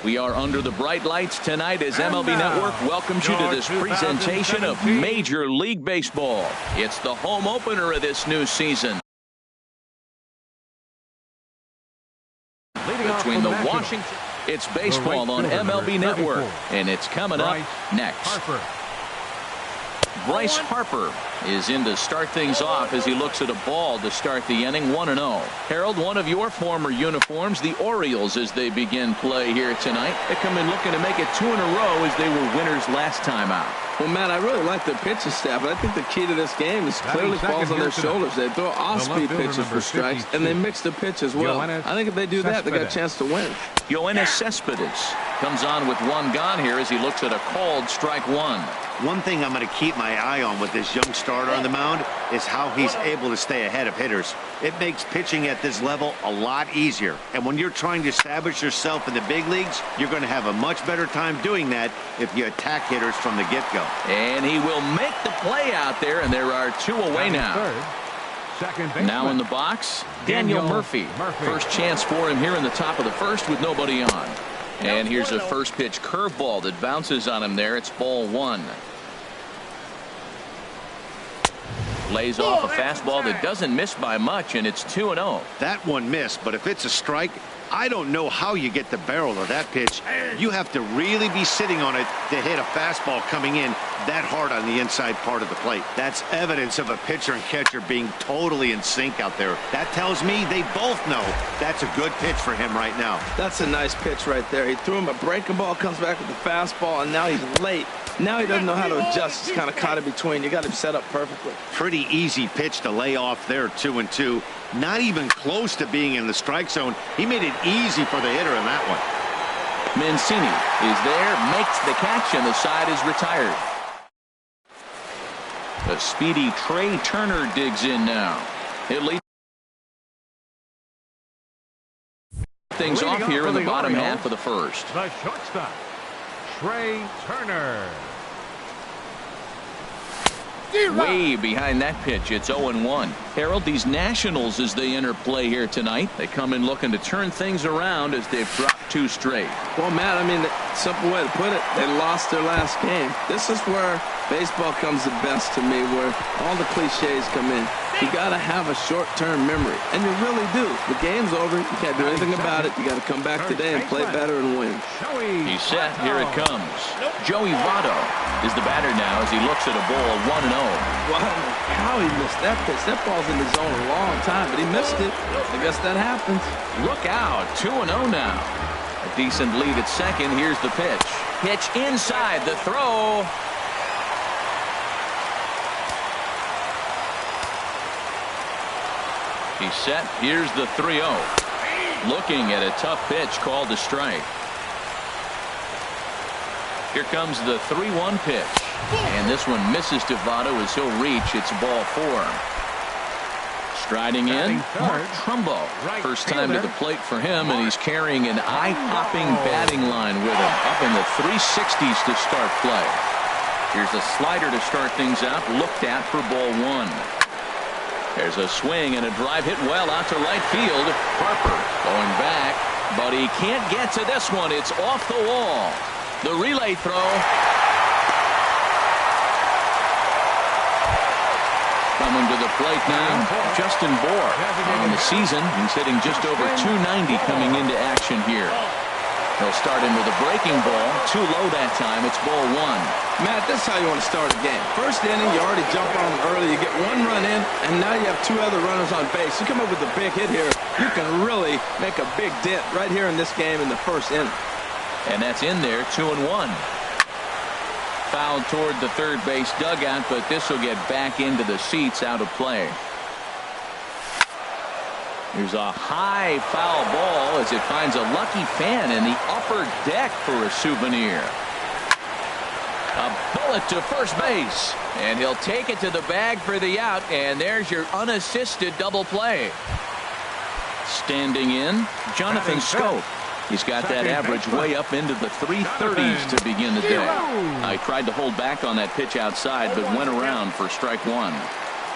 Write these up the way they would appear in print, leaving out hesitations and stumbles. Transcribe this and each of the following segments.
We are under the bright lights tonight as MLB Network welcomes you to this presentation of Major League Baseball. It's the home opener of this new season. Between the Washington, it's baseball on MLB Network, and it's coming up next. Bryce Harper is in to start things off as he looks at a ball to start the inning. 1-0. Harold, one of your former uniforms, the Orioles, as they begin play here tonight. They come in looking to make it 2 in a row as they were winners last time out. Well, Matt, I really like the pitching staff, but I think the key to this game is clearly falls on their shoulders. They throw off-speed pitches for strikes, and they mix the pitch as well. I think if they do that, they got a chance to win. Yoenis Cespedes comes on with one gone here as he looks at a called strike one. One thing I'm going to keep my eye on with this young starter on the mound is how he's able to stay ahead of hitters. It makes pitching at this level a lot easier. And when you're trying to establish yourself in the big leagues, you're going to have a much better time doing that if you attack hitters from the get-go. And he will make the play out there, and there are 2 away now. Now in the box, Daniel Murphy. First chance for him here in the top of the first with nobody on. And here's a first pitch curveball that bounces on him there. It's ball 1. Lays off a fastball that doesn't miss by much, and it's 2-0. That one missed, but if it's a strike, I don't know how you get the barrel of that pitch. You have to really be sitting on it to hit a fastball coming in that hard on the inside part of the plate. That's evidence of a pitcher and catcher being totally in sync out there. That tells me they both know that's a good pitch for him right now. That's a nice pitch right there. He threw him a breaking ball, comes back with the fastball, and now he's late. Now he doesn't know how to adjust. He's kind of caught in between. You got him set up perfectly. Pretty easy pitch to lay off there, 2-2. Not even close to being in the strike zone. He made it easy for the hitter in that one. Mancini is there, makes the catch, and the side is retired. The speedy Trey Turner digs in now. It leads things off here in the bottom half of the first. The shortstop, Trey Turner. Way behind that pitch. It's 0-1. Harold, these Nationals, as they enter play here tonight, they come in looking to turn things around as they've dropped 2 straight. Well, Matt, I mean, the simple way to put it, they lost their last game. This is where baseball comes the best to me, where all the cliches come in. You got to have a short-term memory, and you really do. The game's over. You can't do anything about it. You got to come back today and play better and win. He's set. Here it comes. Joey Votto is the batter now as he looks at a ball 1-0. Wow, how he missed that pitch. That ball's in the zone a long time, but he missed it. I guess that happens. Look out. 2-0 now. A decent lead at second. Here's the pitch. Pitch inside. The throw. He's set. Here's the 3-0. Looking at a tough pitch called a strike. Here comes the 3-1 pitch. And this one misses to Votto as he'll reach. It's ball 4. Striding in, Mark Trumbo. First time to the plate for him, and he's carrying an eye-popping batting line with him. Up in the 360s to start play. Here's a slider to start things out. Looked at for ball 1. There's a swing and a drive hit well out to right field. Harper going back, but he can't get to this one. It's off the wall. The relay throw. Coming to the plate now, Justin Bour. On the season, he's hitting just over 290 coming into action here. He'll start him with a breaking ball. Too low that time. It's ball 1. Matt, this is how you want to start a game. First inning, you already jump on them early. You get 1 run in, and now you have 2 other runners on base. You come up with a big hit here, you can really make a big dent right here in this game in the first inning. And that's in there, 2-1. Foul toward the third base dugout, but this will get back into the seats, out of play. Here's a high foul ball as it finds a lucky fan in the upper deck for a souvenir. A bullet to first base, and he'll take it to the bag for the out, and there's your unassisted double play. Standing in, Jonathan Scope. He's got that average way up into the 330s to begin the day. I tried to hold back on that pitch outside, but went around for strike 1.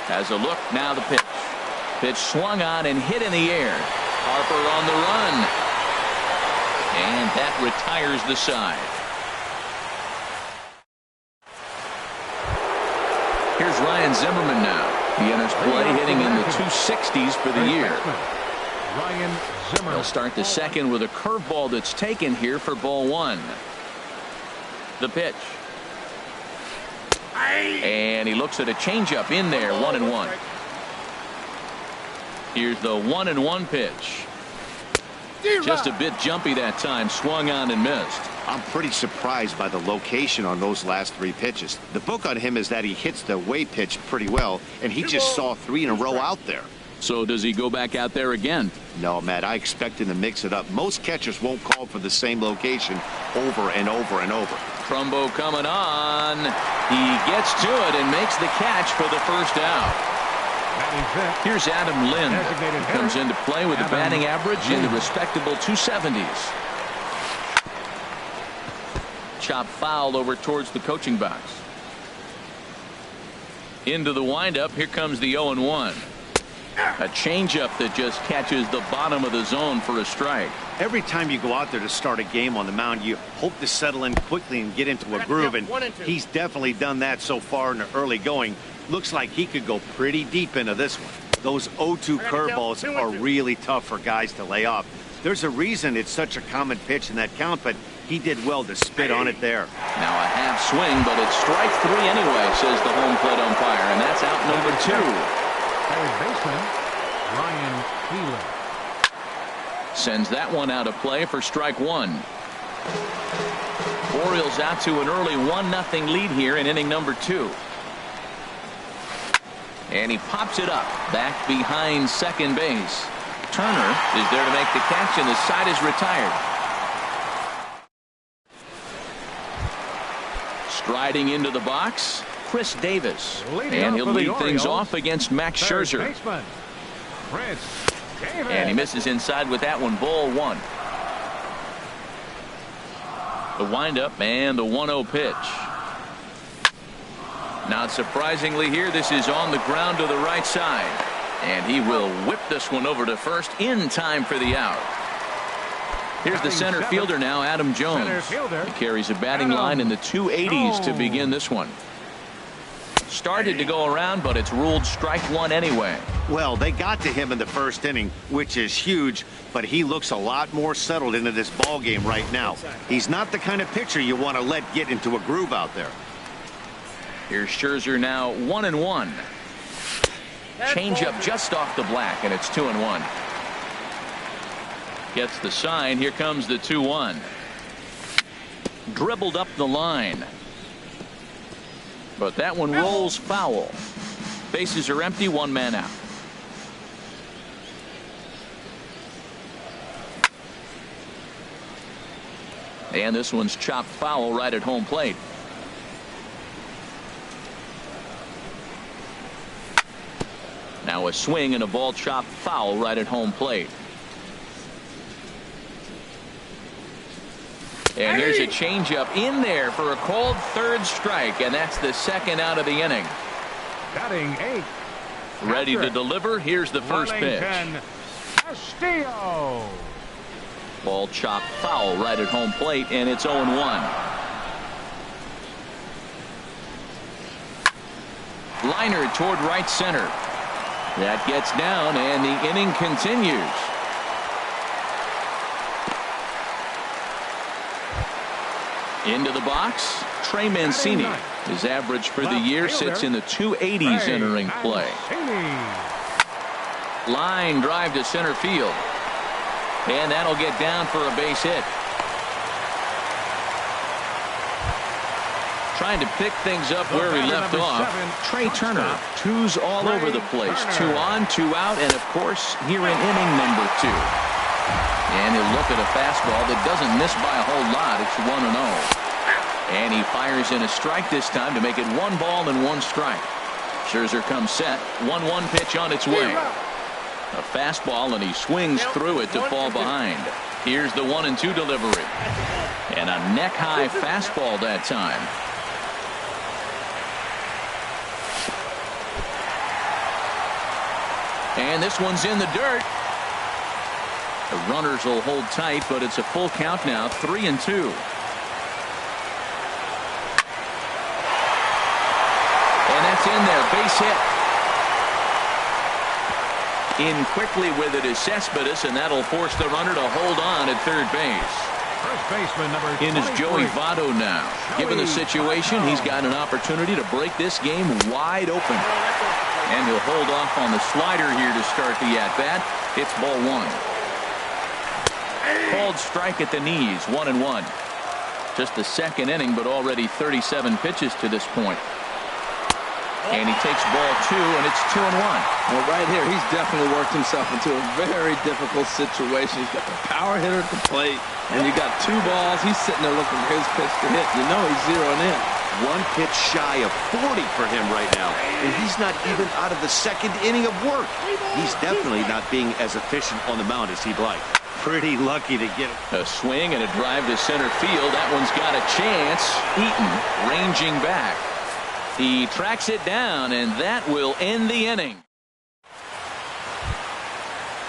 Has a look, now the pitch. Pitch swung on and hit in the air. Harper on the run. And that retires the side. Here's Ryan Zimmerman now. He enters play hitting in the 260s for the year. Ryan Zimmerman. He'll start the second with a curveball that's taken here for ball one. The pitch. And he looks at a changeup in there, 1-1. Here's the 1-1 pitch. Just a bit jumpy that time, swung on and missed. I'm pretty surprised by the location on those last three pitches. The book on him is that he hits the way pitch pretty well, and he just saw three in a row out there. So does he go back out there again? No, Matt, I expect him to mix it up. Most catchers won't call for the same location over and over and over. Trumbo coming on. He gets to it and makes the catch for the first out. Here's Adam Lind. He comes into play with a batting average in the respectable 270s. Chop foul over towards the coaching box. Into the windup. Here comes the 0-1. A changeup that just catches the bottom of the zone for a strike. Every time you go out there to start a game on the mound, you hope to settle in quickly and get into a groove, and he's definitely done that so far in the early going. Looks like he could go pretty deep into this one. Those 0-2 curveballs are really tough for guys to lay off. There's a reason it's such a common pitch in that count, but he did well to spit on it there. Now a half swing, but it's strike three anyway, says the home plate umpire, and that's out number two. Third baseman, Ryan Healy. Sends that one out of play for strike one. Orioles out to an early 1-0 lead here in inning number two. And he pops it up back behind second base. Turner is there to make the catch, and the side is retired. Striding into the box, Chris Davis. And he'll lead things off against Max Scherzer. And he misses inside with that one, ball one. The windup and the 1-0 pitch. Not surprisingly here, this is on the ground to the right side. And he will whip this one over to first in time for the out. Here's the center fielder now, Adam Jones. He carries a batting line in the 280s to begin this one. Started to go around, but it's ruled strike one anyway. Well, they got to him in the first inning, which is huge, but he looks a lot more settled into this ball game right now. He's not the kind of pitcher you want to let get into a groove out there. Here's Scherzer now, 1-1. Changeup just off the black, and it's 2-1. Gets the sign. Here comes the 2-1. Dribbled up the line. But that one rolls foul. Bases are empty, one man out. And this one's chopped foul right at home plate. Now a swing and a ball chopped foul right at home plate. And here's a changeup in there for a called third strike, and that's the second out of the inning. Batting eighth. Ready to deliver. Here's the first pitch. Castillo. Ball chopped foul right at home plate, and it's 0-1. Liner toward right center. That gets down, and the inning continues. Into the box, Trey Mancini. His average for the year sits in the 280s entering play. Line drive to center field. And that'll get down for a base hit. Trying to pick things up where he left off. Trey Turner, twos all over the place. 2 on, 2 out, and of course here in inning number 2. And he'll look at a fastball that doesn't miss by a whole lot. It's 1-0. And he fires in a strike this time to make it 1 ball and 1 strike. Scherzer comes set. 1-1 pitch on its way. A fastball, and he swings through it to fall behind. Here's the 1-2 delivery. And a neck-high fastball that time. And this one's in the dirt. The runners will hold tight, but it's a full count now, 3-2. And that's in there, base hit. In quickly with it is Cespedes, and that'll force the runner to hold on at third base. First baseman number In is Joey Votto now. Given the situation, he's got an opportunity to break this game wide open. And he'll hold off on the slider here to start the at-bat. It's ball one. Called strike at the knees, 1-1. Just the second inning, but already 37 pitches to this point. And he takes ball two, and it's 2-1. Well, right here, he's definitely worked himself into a very difficult situation. He's got the power hitter at the plate, and you got two balls. He's sitting there looking for his pitch to hit. You know he's zeroing in. One pitch shy of 40 for him right now, and he's not even out of the second inning of work. He's definitely not being as efficient on the mound as he'd like. Pretty lucky to get it. A swing and a drive to center field. That one's got a chance. Eaton ranging back. He tracks it down, and that will end the inning.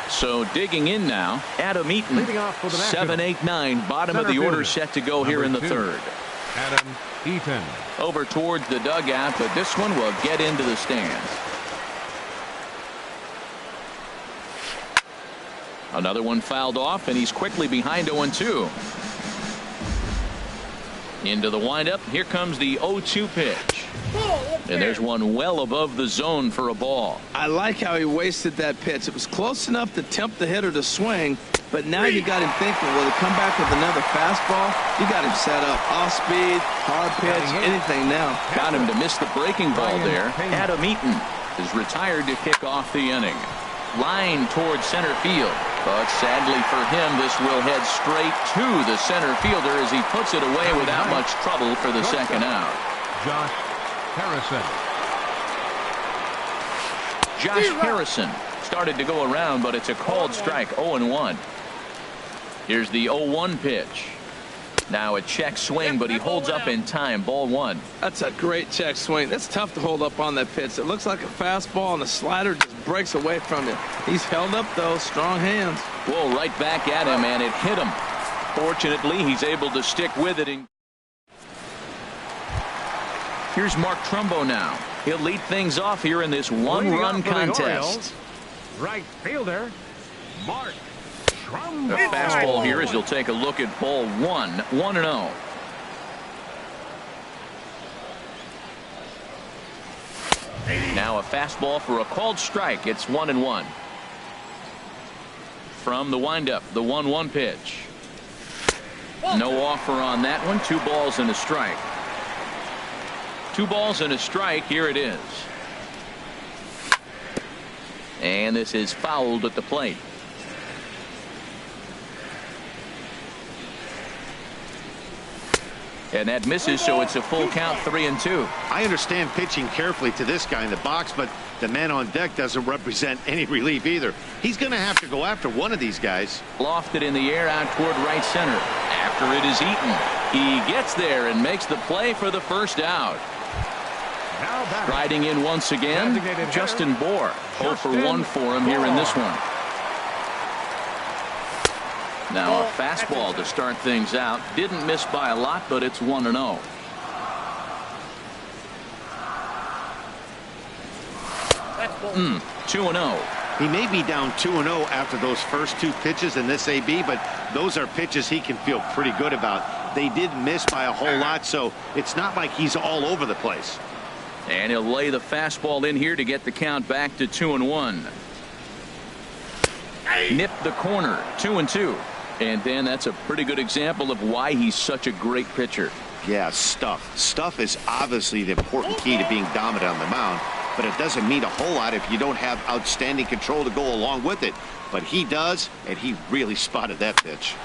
So digging in now, Adam Eaton, Leading off for the Nationals. 7-8-9, bottom of the order set to go here in the third. Adam Eaton. Over towards the dugout, but this one will get into the stands. Another one fouled off, and he's quickly behind 0-2. Into the windup. Here comes the 0-2 pitch. And there's one well above the zone for a ball. I like how he wasted that pitch. It was close enough to tempt the hitter to swing, but now you got him thinking, will he come back with another fastball? You got him set up. Off speed, hard pitch, anything now. Got him to miss the breaking ball there. Adam Eaton is retired to kick off the inning. Line towards center field. But sadly for him, this will head straight to the center fielder as he puts it away without much trouble for the second out. Josh Harrison. Josh Harrison started to go around, but it's a called strike, 0-1. Here's the 0-1 pitch. Now a check swing, but he holds up in time. Ball one. That's a great check swing. That's tough to hold up on that pitch. It looks like a fastball, and the slider just breaks away from you. He's held up, though. Strong hands. Whoa, right back at him, and it hit him. Fortunately, he's able to stick with it. Here's Mark Trumbo now. He'll lead things off here in this one-run contest. Right fielder, Mark Trumbo. A fastball here as he'll take a look at ball one. 1-0. Now a fastball for a called strike. It's 1-1. From the windup, the 1-1 pitch. No offer on that one. 2 balls and a strike. 2 balls and a strike. Here it is. And this is fouled at the plate. And that misses, so it's a full count, 3-2. I understand pitching carefully to this guy in the box, but the man on deck doesn't represent any relief either. He's going to have to go after one of these guys. Lofted in the air out toward right center. After it is Eaton. He gets there and makes the play for the first out. Riding in once again, Justin Bour. 0 for 1 for him here in this one. Now a fastball to start things out. Didn't miss by a lot, but it's 1-0. Mm, 2-0. He may be down 2-0 after those first 2 pitches in this AB, but those are pitches he can feel pretty good about. They did miss by a whole lot, so it's not like he's all over the place. And he'll lay the fastball in here to get the count back to 2-1. Nip the corner, 2-2. And then that's a pretty good example of why he's such a great pitcher. Yeah, stuff. Stuff is obviously the important key to being dominant on the mound, but it doesn't mean a whole lot if you don't have outstanding control to go along with it. But he does, and he really spotted that pitch.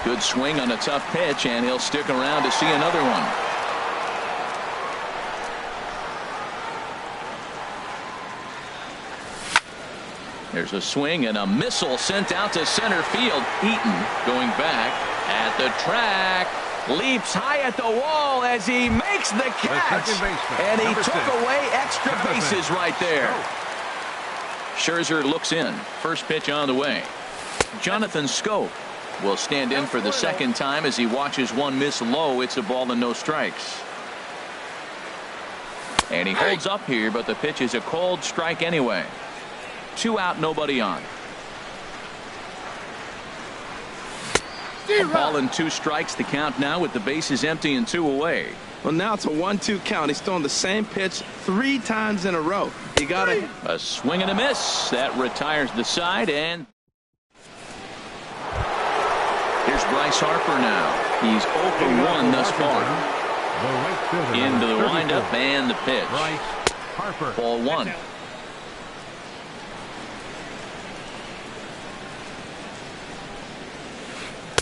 Good swing on a tough pitch, and he'll stick around to see another one. There's a swing and a missile sent out to center field. Eaton going back at the track. Leaps high at the wall as he makes the catch. And he took away extra bases right there. Scherzer looks in. First pitch on the way. Jonathan Scope will stand in for the second time as he watches one miss low. It's a ball and no strikes. And he holds up here, but the pitch is a cold strike anyway. 2 out, nobody on. A ball and 2 strikes the count now with the bases empty and 2 away. Well, now it's a 1-2 count. He's throwing the same pitch 3 times in a row. You got a swing and a miss that retires the side, and here's Bryce Harper now. He's 0 for 1 thus far. Into the windup and the pitch. Ball 1.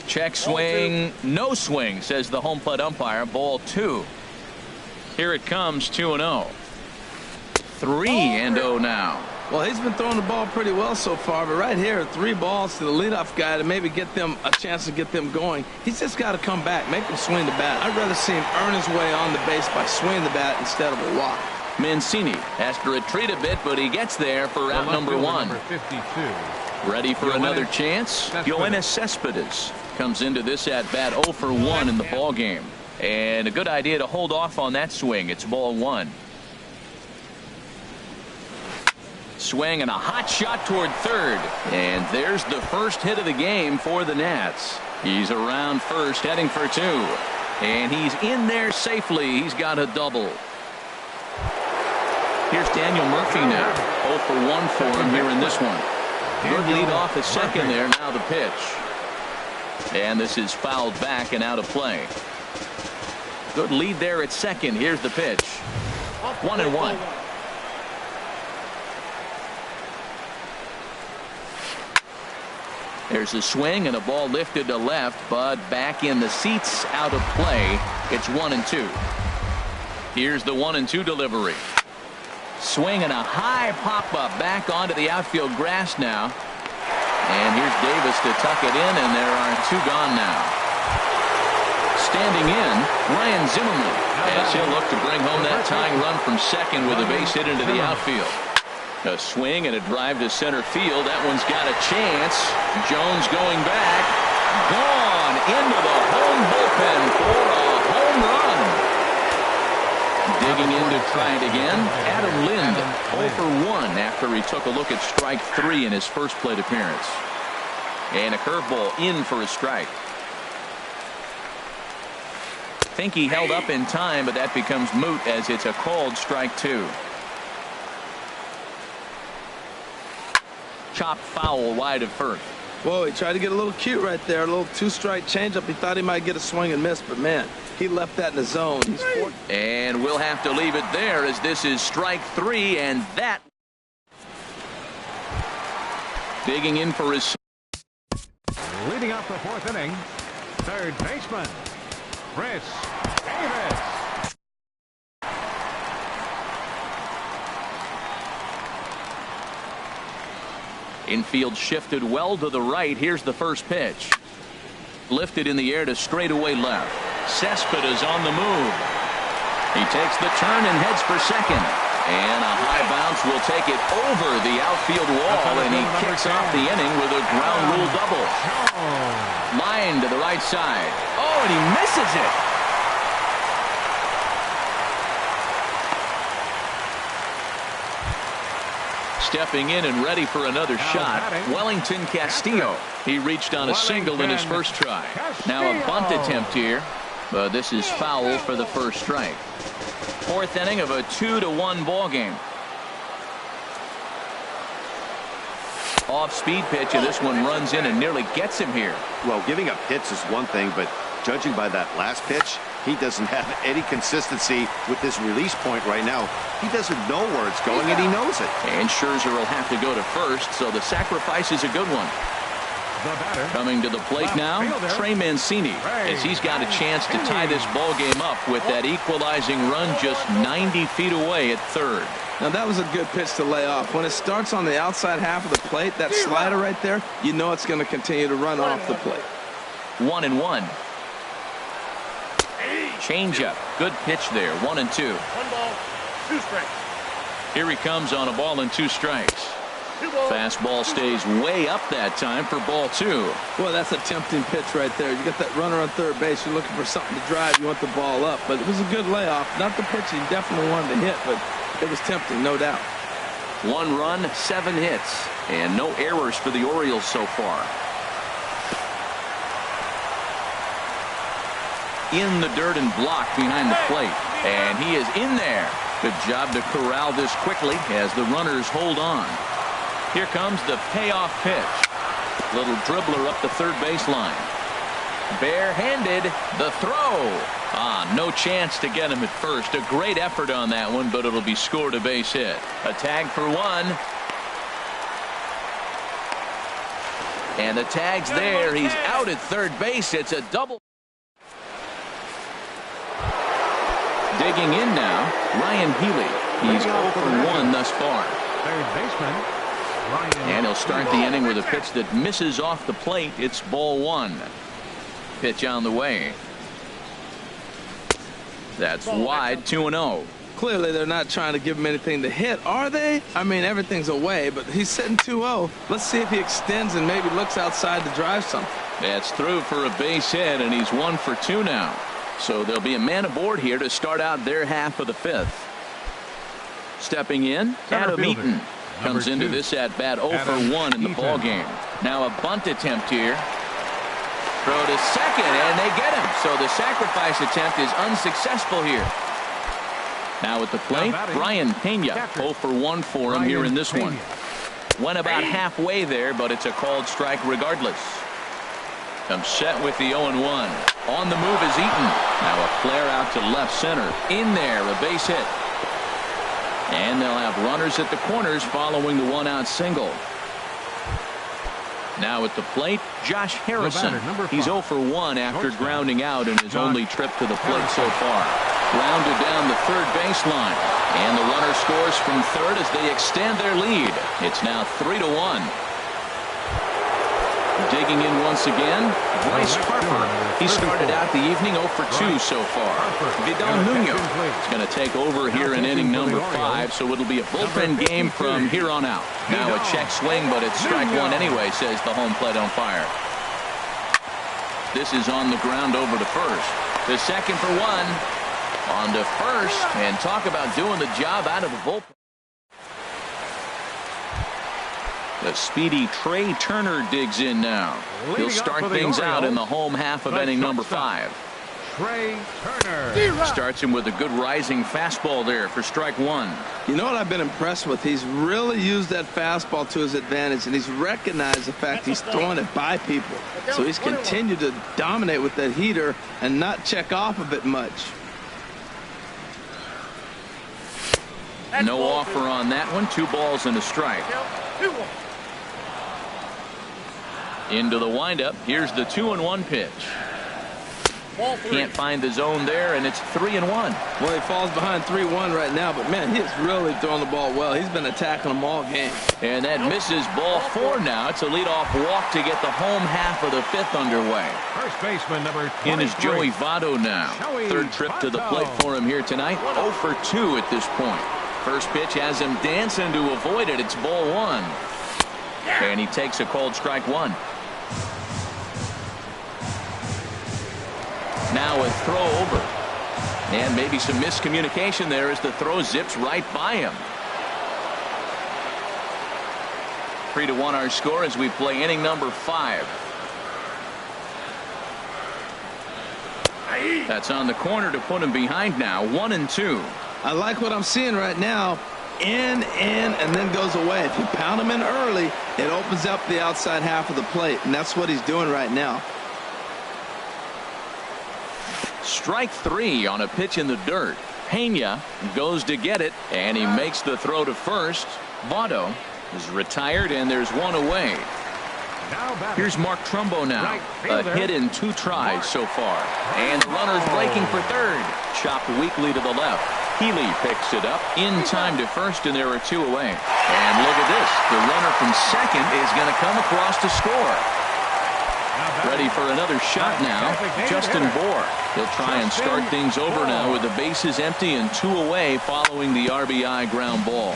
Check swing, no swing, says the home plate umpire. Ball 2. Here it comes, 2-0. 3-0 now. Well, he's been throwing the ball pretty well so far, but right here, 3 balls to the leadoff guy to maybe get them a chance to get them going. He's just got to come back, make him swing the bat. I'd rather see him earn his way on the base by swinging the bat instead of a walk. Mancini has to retreat a bit, but he gets there for out number 1. Ready for another chance? Yoenis Cespedes comes into this at bat 0 for 1 in the ball game, and a good idea to hold off on that swing. It's ball 1. Swing and a hot shot toward third, and there's the first hit of the game for the Nats. He's around first, heading for 2, and he's in there safely. He's got a double. Here's Daniel Murphy now, 0 for 1 for him here in this one. Good lead off at second there. Now the pitch, and this is fouled back and out of play. Good lead there at second. Here's the pitch. 1-1. There's a swing and a ball lifted to left, but back in the seats, out of play. It's 1-2. Here's the 1-2 delivery. Swing and a high pop-up back onto the outfield grass now. And here's Davis to tuck it in, and there are 2 gone now. Standing in, Ryan Zimmerman, as he'll look to bring home that tying run from second with a base hit into the outfield. A swing and a drive to center field. That one's got a chance. Jones going back. Gone into the home bullpen for a home run. Digging in to try it again. Adam Lind 0 for 1 after he took a look at strike 3 in his first plate appearance. And a curveball in for a strike. Think he held up in time, but that becomes moot as it's a called strike 2. Chop foul wide of first. Whoa, he tried to get a little cute right there. A little 2-strike changeup. He thought he might get a swing and miss, but man, he left that in the zone. And we'll have to leave it there as this is strike 3, and that digging in for his. Leading up the 4th inning, third baseman Chris Davis. Infield shifted well to the right. Here's the first pitch. Lifted in the air to straightaway left. Cespedes on the move. He takes the turn and heads for second. And a high bounce will take it over the outfield wall, and he kicks off the inning with a ground rule double. Line to the right side. Oh, and he misses it. Stepping in and ready for another shot, Wellington Castillo. He reached on a single in his first try. Now a bunt attempt here, but this is foul for the first strike. 4th inning of a 2-1 ball game. Off-speed pitch, and this one runs in and nearly gets him here. Well, giving up hits is one thing, but judging by that last pitch, he doesn't have any consistency with this release point right now. He doesn't know where it's going, and he knows it. And Scherzer will have to go to first, so the sacrifice is a good one. Coming to the plate now, Trey Mancini, as he's got a chance to tie this ball game up with that equalizing run just 90 feet away at third. Now that was a good pitch to lay off. When it starts on the outside half of the plate, that slider right there, you know it's going to continue to run off the plate. 1-1. Changeup. Good pitch there. 1-2. 1 ball, 2 strikes. Here he comes on a ball and 2 strikes. Fastball stays way up that time for ball 2. Well, that's a tempting pitch right there. You got that runner on third base. You're looking for something to drive. You want the ball up. But it was a good layoff. Not the pitch he definitely wanted to hit, but it was tempting, no doubt. 1 run, 7 hits, and no errors for the Orioles so far. In the dirt and blocked behind the plate. And he is in there. Good job to corral this quickly as the runners hold on. Here comes the payoff pitch. Little dribbler up the third baseline. Barehanded, the throw. No chance to get him at first. A great effort on that one, but it'll be scored a base hit. A tag for 1. And the tag's there. He's out at third base. It's a double. Digging in now, Ryan Healy. He's 0 for 1 thus far. Third baseman, Ryan. And he'll start the inning with a pitch that misses off the plate. It's ball 1. Pitch on the way. That's wide, 2-0. Clearly, they're not trying to give him anything to hit, are they? I mean, everything's away, but he's sitting 2-0. Let's see if he extends and maybe looks outside to drive something. That's through for a base hit, and he's 1 for 2 now. So there'll be a man aboard here to start out their half of the 5th. Stepping in, Adam Eaton comes into this at bat 0 for 1 in the ball game. Now a bunt attempt here. Throw to second, and they get him. So the sacrifice attempt is unsuccessful here. Now at the plate, Brian Pena. 0 for 1 for him here in this one. Went about halfway there, but it's a called strike regardless. Comes set with the 0-1. On the move is Eaton. Now a flare out to left center. In there, a base hit. And they'll have runners at the corners following the 1-out single. Now at the plate, Josh Harrison. He's 0 for 1 after grounding out in his only trip to the plate so far. Grounded down the third baseline. And the runner scores from third as they extend their lead. It's now 3-1. Digging in once again, Bryce Harper. He started out the evening 0 for 2 so far. Vidal Nuno is going to take over here in inning number 5, so it'll be a bullpen game from here on out. Now a check swing, but it's strike 1 anyway, says the home plate umpire. This is on the ground over to first. The second for 1. On to first, and talk about doing the job out of the bullpen. The speedy Trey Turner digs in now. He'll start things out in the home half of inning number 5. Trey Turner starts him with a good rising fastball there for strike 1. You know what I've been impressed with? He's really used that fastball to his advantage, and he's recognized the fact he's throwing it by people. So he's continued to dominate with that heater and not check off of it much. No offer on that one. 2 balls and a strike. Into the windup. Here's the 2-1 pitch. Can't find the zone there, and it's 3-1. Well, he falls behind 3-1 right now, but man, he's really throwing the ball well. He's been attacking them all game. And that misses ball 4 now. It's a leadoff walk to get the home half of the 5th underway. First baseman number 23. In is Joey Votto now. Third trip to the plate for him here tonight. 0 for 2 at this point. First pitch has him dancing to avoid it. It's ball 1. And he takes a called strike 1. Now a throw over. And maybe some miscommunication there as the throw zips right by him. 3-1 our score as we play inning number 5. That's on the corner to put him behind now. 1-2. I like what I'm seeing right now. In, and then goes away. If you pound him in early, it opens up the outside half of the plate, and that's what he's doing right now. Strike 3 on a pitch in the dirt. Pena goes to get it, and he makes the throw to first. Votto is retired, and there's 1 away. Here's Mark Trumbo now. A hit in 2 tries so far. And the runner's breaking for third. Chopped weakly to the left. Healy picks it up in time to first, and there are 2 away. And look at this. The runner from second is going to come across to score. Ready for another shot now. Justin Bohr. He'll try and start things over now with the bases empty and 2 away following the RBI ground ball.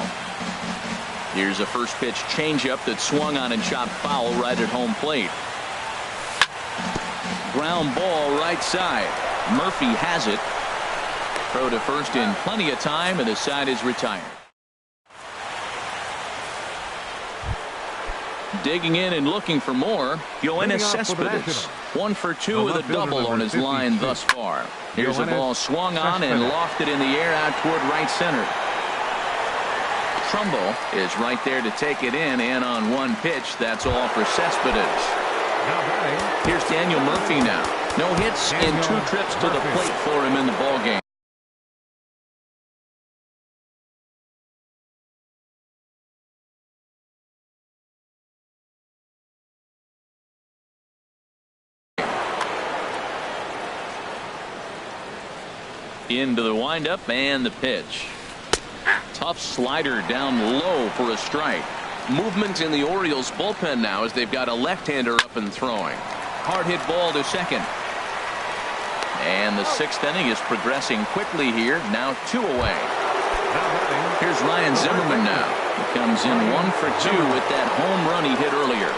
Here's a first pitch changeup that swung on and chopped foul right at home plate. Ground ball right side. Murphy has it. Throw to first in plenty of time, and the side is retired. Digging in and looking for more, Yoenis Cespedes. 1 for 2 with a double on his line thus far. Here's a ball swung on and lofted in the air out toward right center. Trumbull is right there to take it in, and on one pitch, that's all for Cespedes. Here's Daniel Murphy now. No hits in 2 trips to the plate for him in the ballgame. Into the windup and the pitch. Tough slider down low for a strike. Movement in the Orioles bullpen now as they've got a left-hander up and throwing. Hard hit ball to second. And the 6th inning is progressing quickly here. Now 2 away. Here's Ryan Zimmerman now. He comes in 1 for 2 with that home run he hit earlier.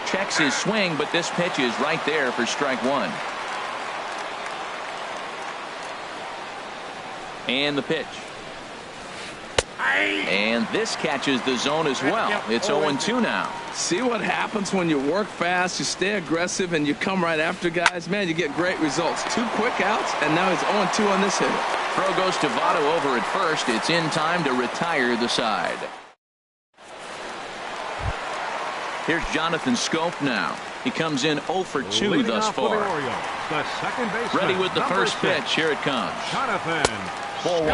Checks his swing, but this pitch is right there for strike 1. And the pitch. And this catches the zone as well. It's 0-2 now. See what happens when you work fast, you stay aggressive, and you come right after guys? Man, you get great results. 2 quick outs, and now he's 0-2 on this hitter. Throw goes to Votto over at first. It's in time to retire the side. Here's Jonathan Scope now. He comes in 0 for 2 thus far. Ready with the first pitch. Here it comes. Jonathan. Ball 1.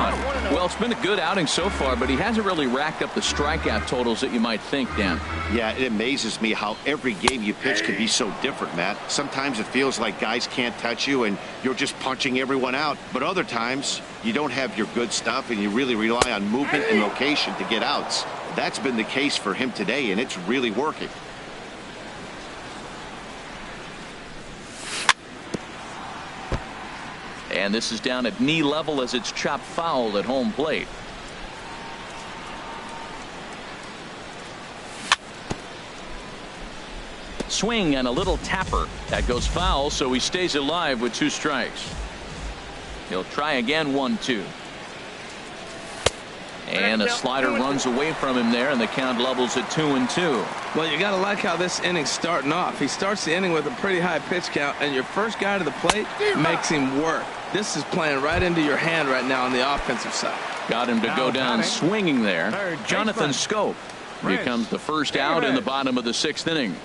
Well, it's been a good outing so far, but he hasn't really racked up the strikeout totals that you might think, Dan. Yeah, it amazes me how every game you pitch can be so different, Matt. Sometimes it feels like guys can't touch you and you're just punching everyone out. But other times you don't have your good stuff and you really rely on movement and location to get outs. That's been the case for him today, and it's really working. And this is down at knee level as it's chopped foul at home plate. Swing and a little tapper. That goes foul, so he stays alive with 2 strikes. He'll try again, 1-2. And a slider runs away from him there, and the count levels at 2-2. Well, you got to like how this inning's starting off. He starts the inning with a pretty high pitch count, and your first guy to the plate makes him work. This is playing right into your hand right now on the offensive side. Got him to go down swinging there. Jonathan Scope. Here comes the first out in the bottom of the 6th inning.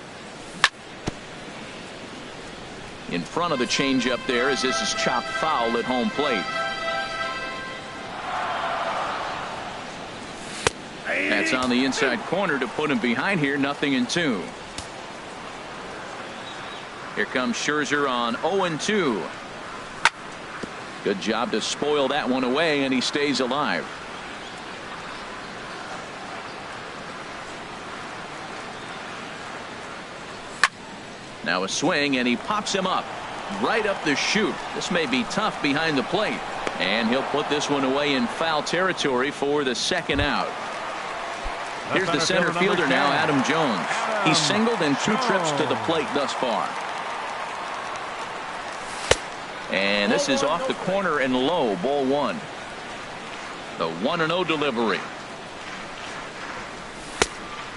In front of the changeup there as this is chopped foul at home plate. That's on the inside corner to put him behind here. 0-2. Here comes Scherzer on 0-2. Good job to spoil that one away, and he stays alive. Now a swing, and he pops him up right up the chute. This may be tough behind the plate, and he'll put this one away in foul territory for the 2nd out. Here's the center fielder now, Adam Jones. He's singled in 2 trips to the plate thus far. And this is off the corner and low, ball 1. The 1-0 delivery.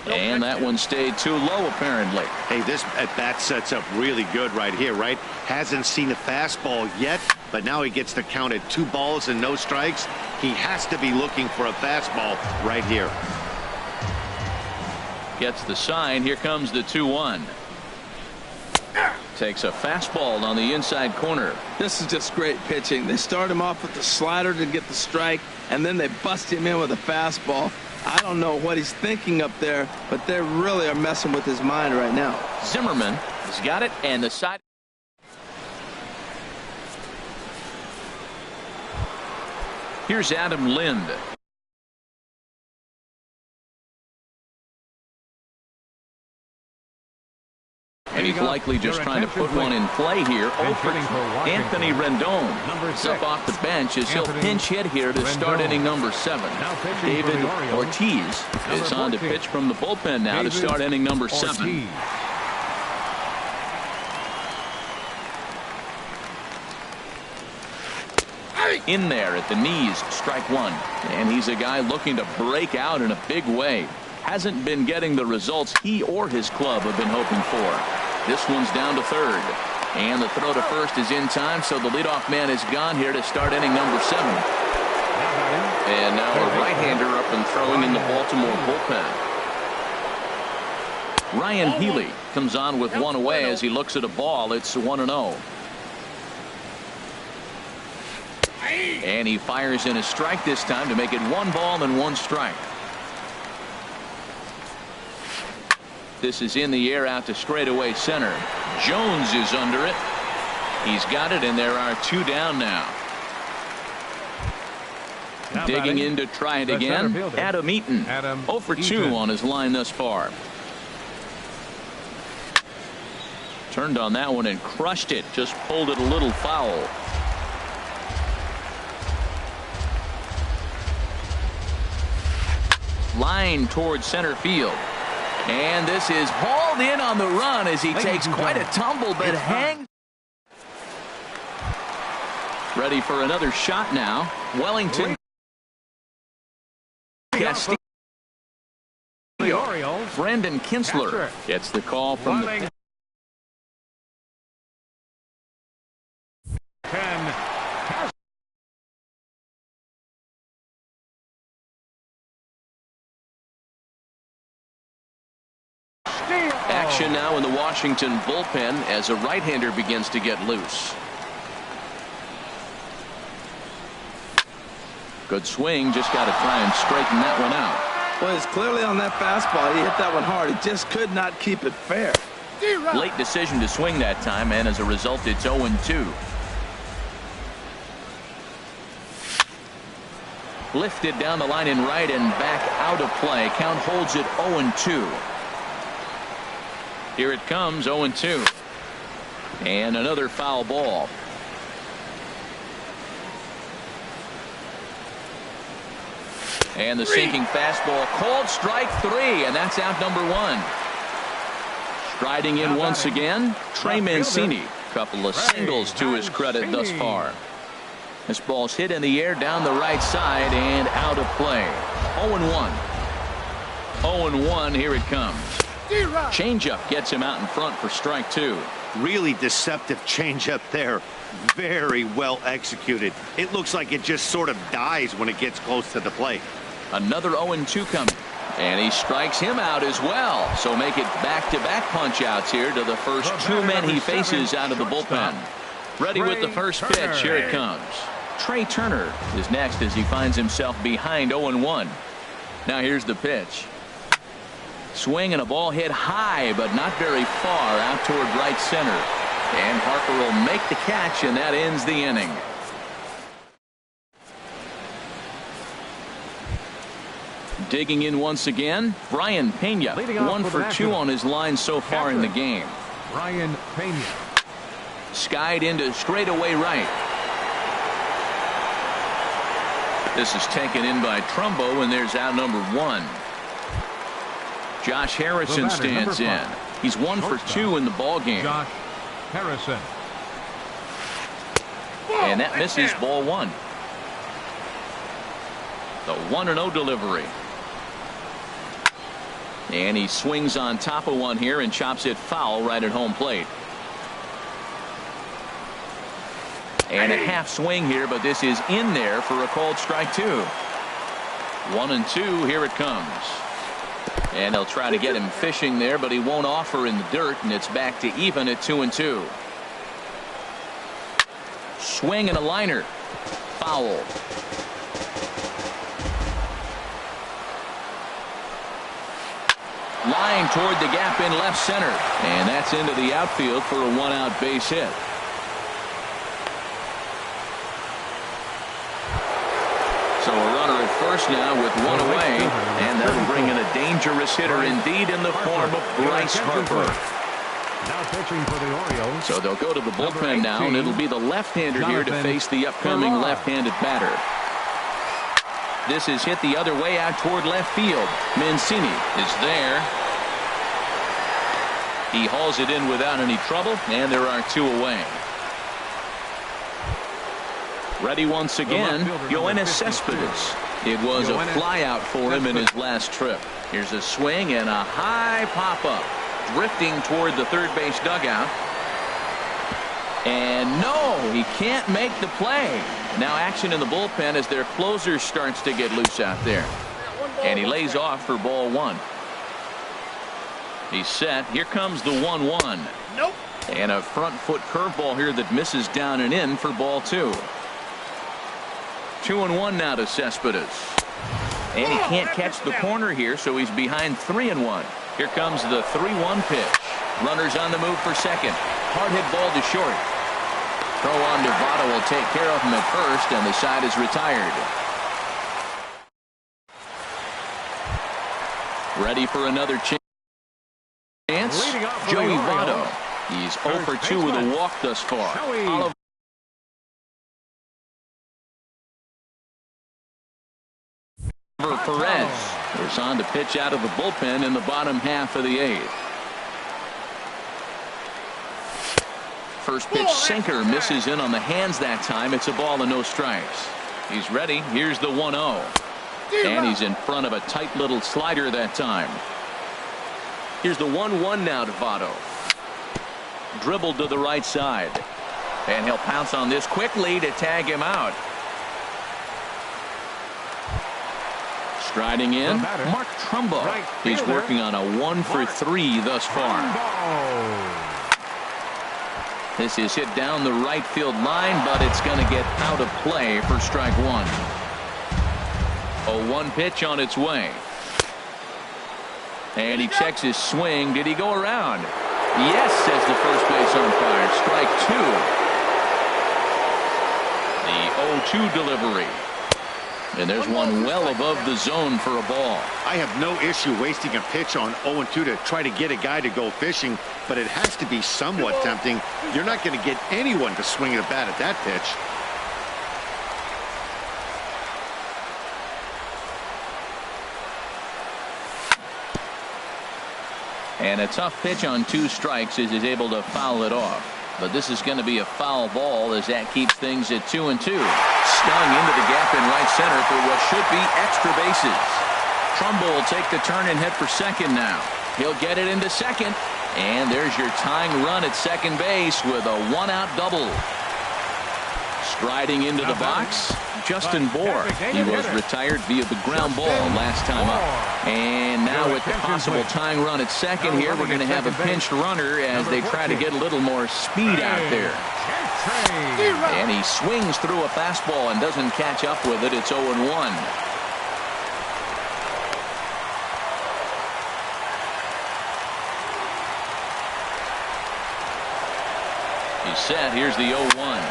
And that one stayed too low, apparently. Hey, this at-bat sets up really good right here, right? Hasn't seen a fastball yet, but now he gets the count at 2 balls and no strikes. He has to be looking for a fastball right here. Gets the sign. Here comes the 2-1. Takes a fastball on the inside corner. This is just great pitching. They start him off with the slider to get the strike, and then they bust him in with a fastball. I don't know what he's thinking up there, but they really are messing with his mind right now. Zimmerman has got it, and the side. Here's Adam Lind. And he's likely just trying to put one in play here. Anthony Rendon is up off the bench as he'll pinch hit here to start inning number 7. David Ortiz is on to pitch from the bullpen now to start inning number 7. In there at the knees, strike 1. And he's a guy looking to break out in a big way. Hasn't been getting the results he or his club have been hoping for. This one's down to third. And the throw to first is in time, so the leadoff man is gone here to start inning number 7. And now a right-hander up and throwing in the Baltimore bullpen. Ryan Healy comes on with one away as he looks at a ball. It's 1-0. And he fires in a strike this time to make it 1 ball and 1 strike. This is in the air out to straightaway center. Jones is under it. He's got it, and there are 2 down now. Digging in to try it again, Adam Eaton. 0 for 2 on his line thus far. Turned on that one and crushed it. Just pulled it a little foul. Line towards center field. And this is hauled in on the run as he takes quite a tumble, but hangs. Ready for another shot now. Wellington. Castillo. Brandon Kinsler gets the call from the. Action now in the Washington bullpen as a right-hander begins to get loose. Good swing, just got to try and straighten that one out. Well, it's clearly on that fastball. He hit that one hard. He just could not keep it fair. Late decision to swing that time, and as a result, it's 0-2. Lifted down the line in right and back out of play. Count holds it 0-2. Here it comes, 0-2. And another foul ball. And the sinking fastball called strike 3, and that's out number 1. Striding in once again, Trey Mancini. Couple of singles to his credit thus far. This ball's hit in the air down the right side and out of play. 0-1. 0-1, here it comes. Changeup gets him out in front for strike 2. Really deceptive changeup there. Very well executed. It looks like it just sort of dies when it gets close to the plate. Another 0-2 coming. And he strikes him out as well. So make it back-to-back punch-outs here to the first 2 men he faces out of the bullpen. Ready with the first pitch. Here it comes. Trey Turner is next as he finds himself behind 0-1. Now here's the pitch. Swing and a ball hit high, but not very far out toward right center. And Harper will make the catch, and that ends the inning. Digging in once again, Brian Pena. 1 for 2 on his line so far in the game. Brian Pena. Skied into straightaway right. This is taken in by Trumbo, and there's out number 1. Josh Harrison stands in. He's 1 for 2 in the ball game. Josh Harrison. And that misses ball 1. The 1-0 delivery. And he swings on top of one here and chops it foul right at home plate. And a half swing here, but this is in there for a called strike 2. 1-2, here it comes. And they'll try to get him fishing there, but he won't offer in the dirt, and it's back to even at 2-2. Swing and a liner. Foul. Line toward the gap in left center. And that's into the outfield for a 1-out base hit. So a runner at first now with 1 away. And that'll bring in a dangerous hitter indeed in the form of Bryce Harper. Now pitching for the Orioles. So they'll go to the bullpen now, and it'll be the left-hander here to face the upcoming left-handed batter. This is hit the other way out toward left field. Mancini is there. He hauls it in without any trouble, and there are 2 away. Ready once again, Yoenis Cespedes. It was a flyout for him in his last trip. Here's a swing and a high pop-up. Drifting toward the third base dugout. And no, he can't make the play. Now action in the bullpen as their closer starts to get loose out there. And he lays off for ball 1. He's set. Here comes the 1-1. Nope. And a front foot curveball here that misses down and in for ball 2. 2-1 now to Cespedes. And he can't catch the corner here, so he's behind 3-1. Here comes the 3-1 pitch. Runners on the move for second. Hard hit ball to short. Throw on to Votto will take care of him at first, and the side is retired. Ready for another chance. Joey Votto. He's 0 for 2 with a walk thus far. Oliver Perez is on to pitch out of the bullpen in the bottom half of the 8th. First pitch sinker misses in on the hands that time. It's a ball and no strikes. He's ready. Here's the 1-0. And he's in front of a tight little slider that time. Here's the 1-1 now to Votto. Dribbled to the right side. And he'll pounce on this quickly to tag him out. Striding in, Mark Trumbo. He's working on a 1 for 3 thus far. This is hit down the right field line, but it's going to get out of play for strike 1. A 1 pitch on its way. And he checks his swing. Did he go around? Yes, says the first base umpire. Strike 2. The 0-2 delivery. And there's one well above the zone for a ball. I have no issue wasting a pitch on 0-2 to try to get a guy to go fishing, but it has to be somewhat tempting. You're not going to get anyone to swing at a bat at that pitch. And a tough pitch on 2 strikes as he's able to foul it off. But this is going to be a foul ball as that keeps things at 2-2. Stung into the gap in right center for what should be extra bases. Trumbull will take the turn and hit for second now. He'll get it into second. And there's your tying run at second base with a 1-out double. Striding into the box, Justin Bohr. He was retired via the ground ball last time up. And now with the possible tying run at second here, we're going to have a pinched runner as they try to get a little more speed out there. And he swings through a fastball and doesn't catch up with it. It's 0-1. He's set. Here's the 0-1.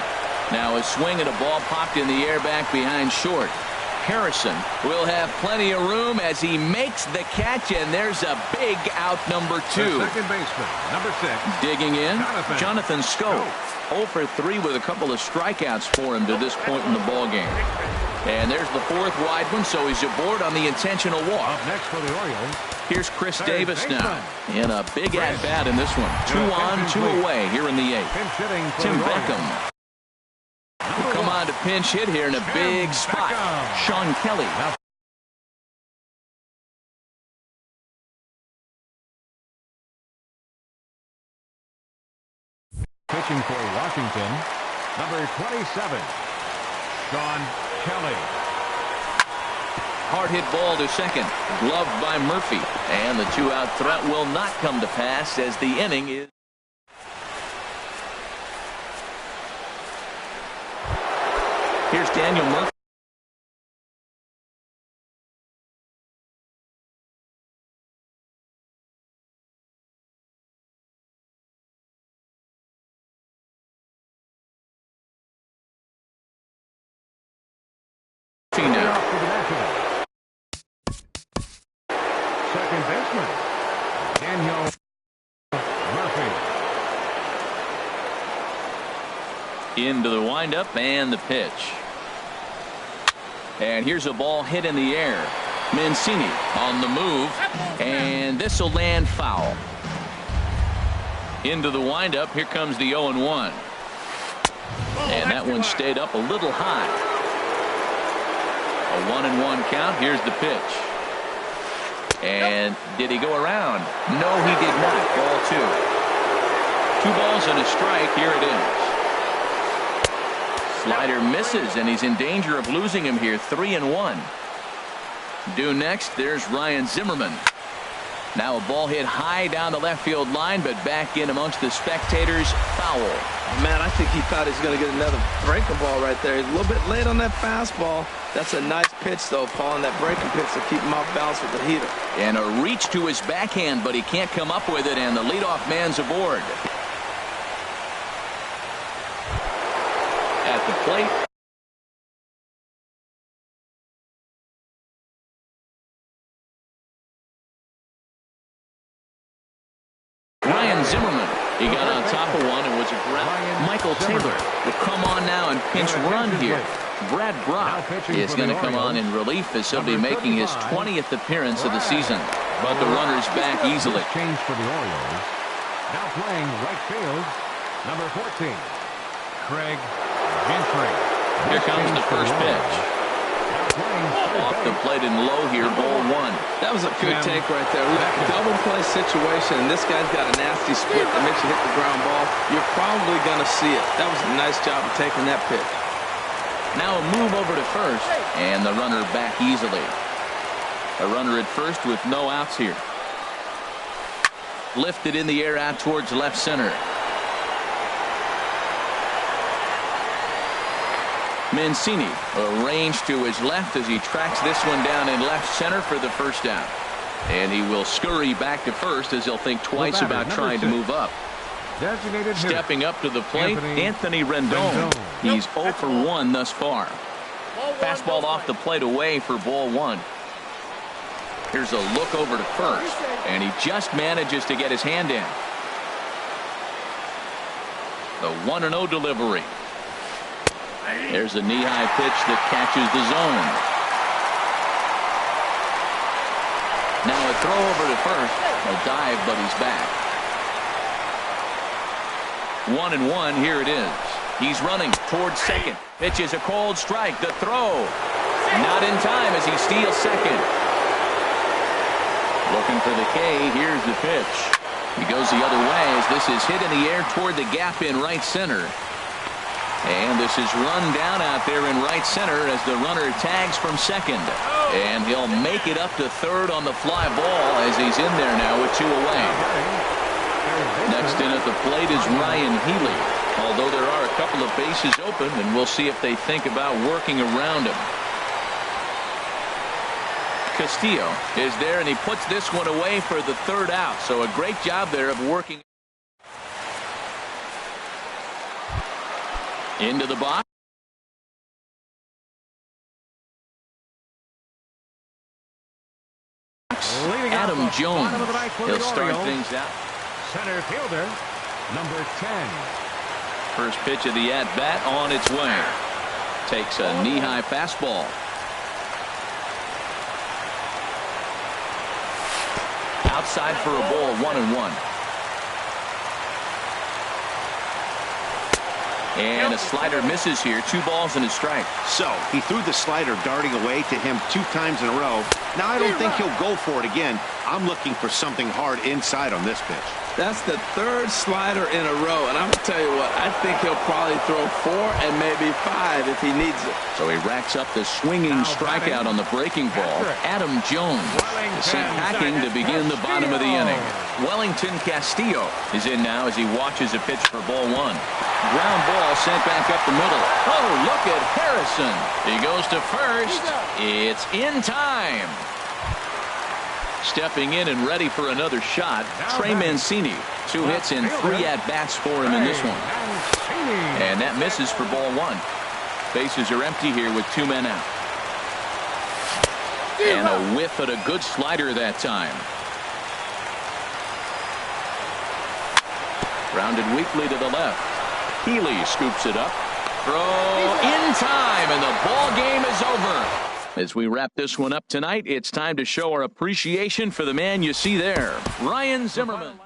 Now a swing and a ball popped in the air back behind short. Harrison will have plenty of room as he makes the catch, and there's a big out number 2. The second baseman, number 6. Digging in, Jonathan Schoop. 0 for 3 with a couple of strikeouts for him to this point in the ballgame. And there's the 4th wide one, so he's aboard on the intentional walk. Up next for the Orioles. Here's Chris Davis now in a big at-bat in this one. 2 on, 2 away here in the 8th. Tim Beckham will come on to pinch hit here in a big spot. Sean Kelly. Pitching for Washington, number 27, Sean Kelly. Hard hit ball to second, gloved by Murphy, and the 2-out threat will not come to pass as the inning is. Here's Daniel Murphy. Second baseman, Daniel Murphy. Into the windup and the pitch. And here's a ball hit in the air. Mancini on the move, and this will land foul. Into the windup. Here comes the 0-1. And that one stayed up a little high. A 1-1 count. Here's the pitch. And did he go around? No, he did not. Ball 2. 2 balls and a strike. Here it is. Slider misses, and he's in danger of losing him here. 3-1. Due next, there's Ryan Zimmerman. Now a ball hit high down the left field line, but back in amongst the spectators. Foul. Man, I think he thought he was going to get another breaking ball right there. He's a little bit late on that fastball. That's a nice pitch, though, Paul, and that breaking pitch to keep him off balance with the heater. And a reach to his backhand, but he can't come up with it, and the leadoff man's aboard. At the plate, Ryan Zimmerman. He got on top of one and was a ground. Michael Taylor will come on now and pinch run here. Brad Brock is going to come on in relief as he'll be making his 20th appearance of the season. But the runner's back easily. Change for the Orioles. Now playing right field, number 14, Craig Gentry. Here comes the first pitch. Off the plate and low here, ball 1. That was a good take right there. We got a double play situation, and this guy's got a nasty split that makes you hit the ground ball. You're probably going to see it. That was a nice job of taking that pitch. Now a move over to first, and the runner back easily. A runner at first with no outs here. Lifted in the air out towards left center. Mancini arranged to his left as he tracks this one down in left center for the first down. And he will scurry back to first as he'll think twice about trying to move up. Stepping up to the plate, Anthony Rendon. He's 0 for 1 thus far. Fastball off the plate away for ball 1. Here's a look over to first, and he just manages to get his hand in. The 1-0 delivery. There's a knee-high pitch that catches the zone. Now a throw over to first. A dive, but he's back. 1-1. Here it is. He's running towards second. Pitches a cold strike. The throw. Not in time as he steals second. Looking for the K. Here's the pitch. He goes the other way as this is hit in the air toward the gap in right center. And this is run down out there in right center as the runner tags from second. And he'll make it up to third on the fly ball as he's in there now with 2 away. Next in at the plate is Ryan Healy. Although there are a couple of bases open, and we'll see if they think about working around him. Castillo is there, and he puts this one away for the 3rd out. So a great job there of working. Into the box. Adam Jones. He'll start things out. Center fielder, number 10. First pitch of the at-bat on its way. Takes a knee-high fastball. Outside for a ball, 1-1. And a slider misses here. 2 balls and a strike. So he threw the slider darting away to him 2 times in a row. Now I don't think he'll go for it again. I'm looking for something hard inside on this pitch. That's the 3rd slider in a row, and I'm going to tell you what, I think he'll probably throw 4 and maybe 5 if he needs it. So he racks up the swinging strikeout on the breaking ball. Adam Jones is sent packing to begin the bottom of the inning. Wellington Castillo is in now as he watches a pitch for ball 1. Ground ball sent back up the middle. Oh, look at Harrison. He goes to first. It's in time. Stepping in and ready for another shot, Trey Mancini. 2 hits and 3 at-bats for him in this one. And that misses for ball 1. Bases are empty here with 2 men out. And a whiff at a good slider that time. Grounded weakly to the left. Healy scoops it up. throw in time, and the ball game is over. As we wrap this one up tonight, it's time to show our appreciation for the man you see there, Ryan Zimmerman.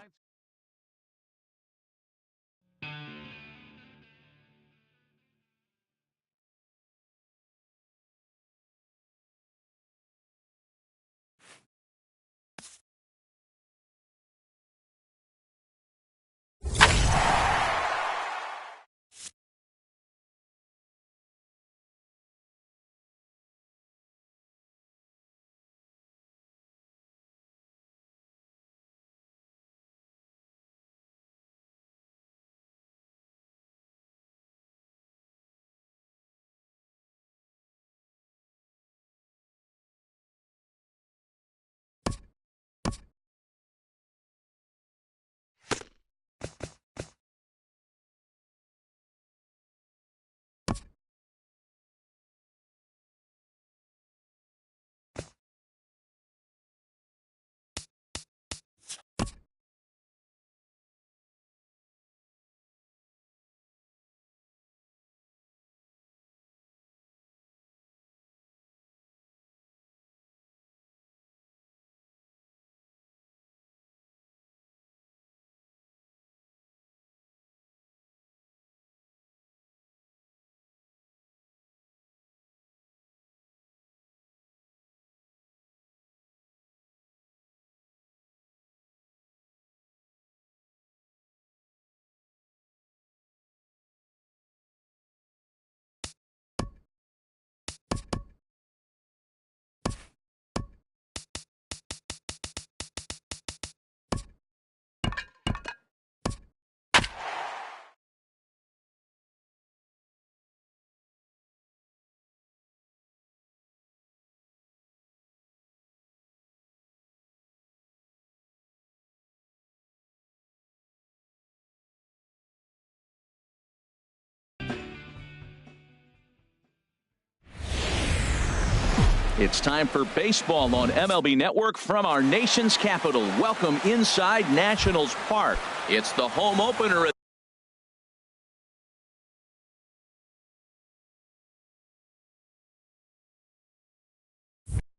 It's time for baseball on MLB Network from our nation's capital. Welcome inside Nationals Park. It's the home opener of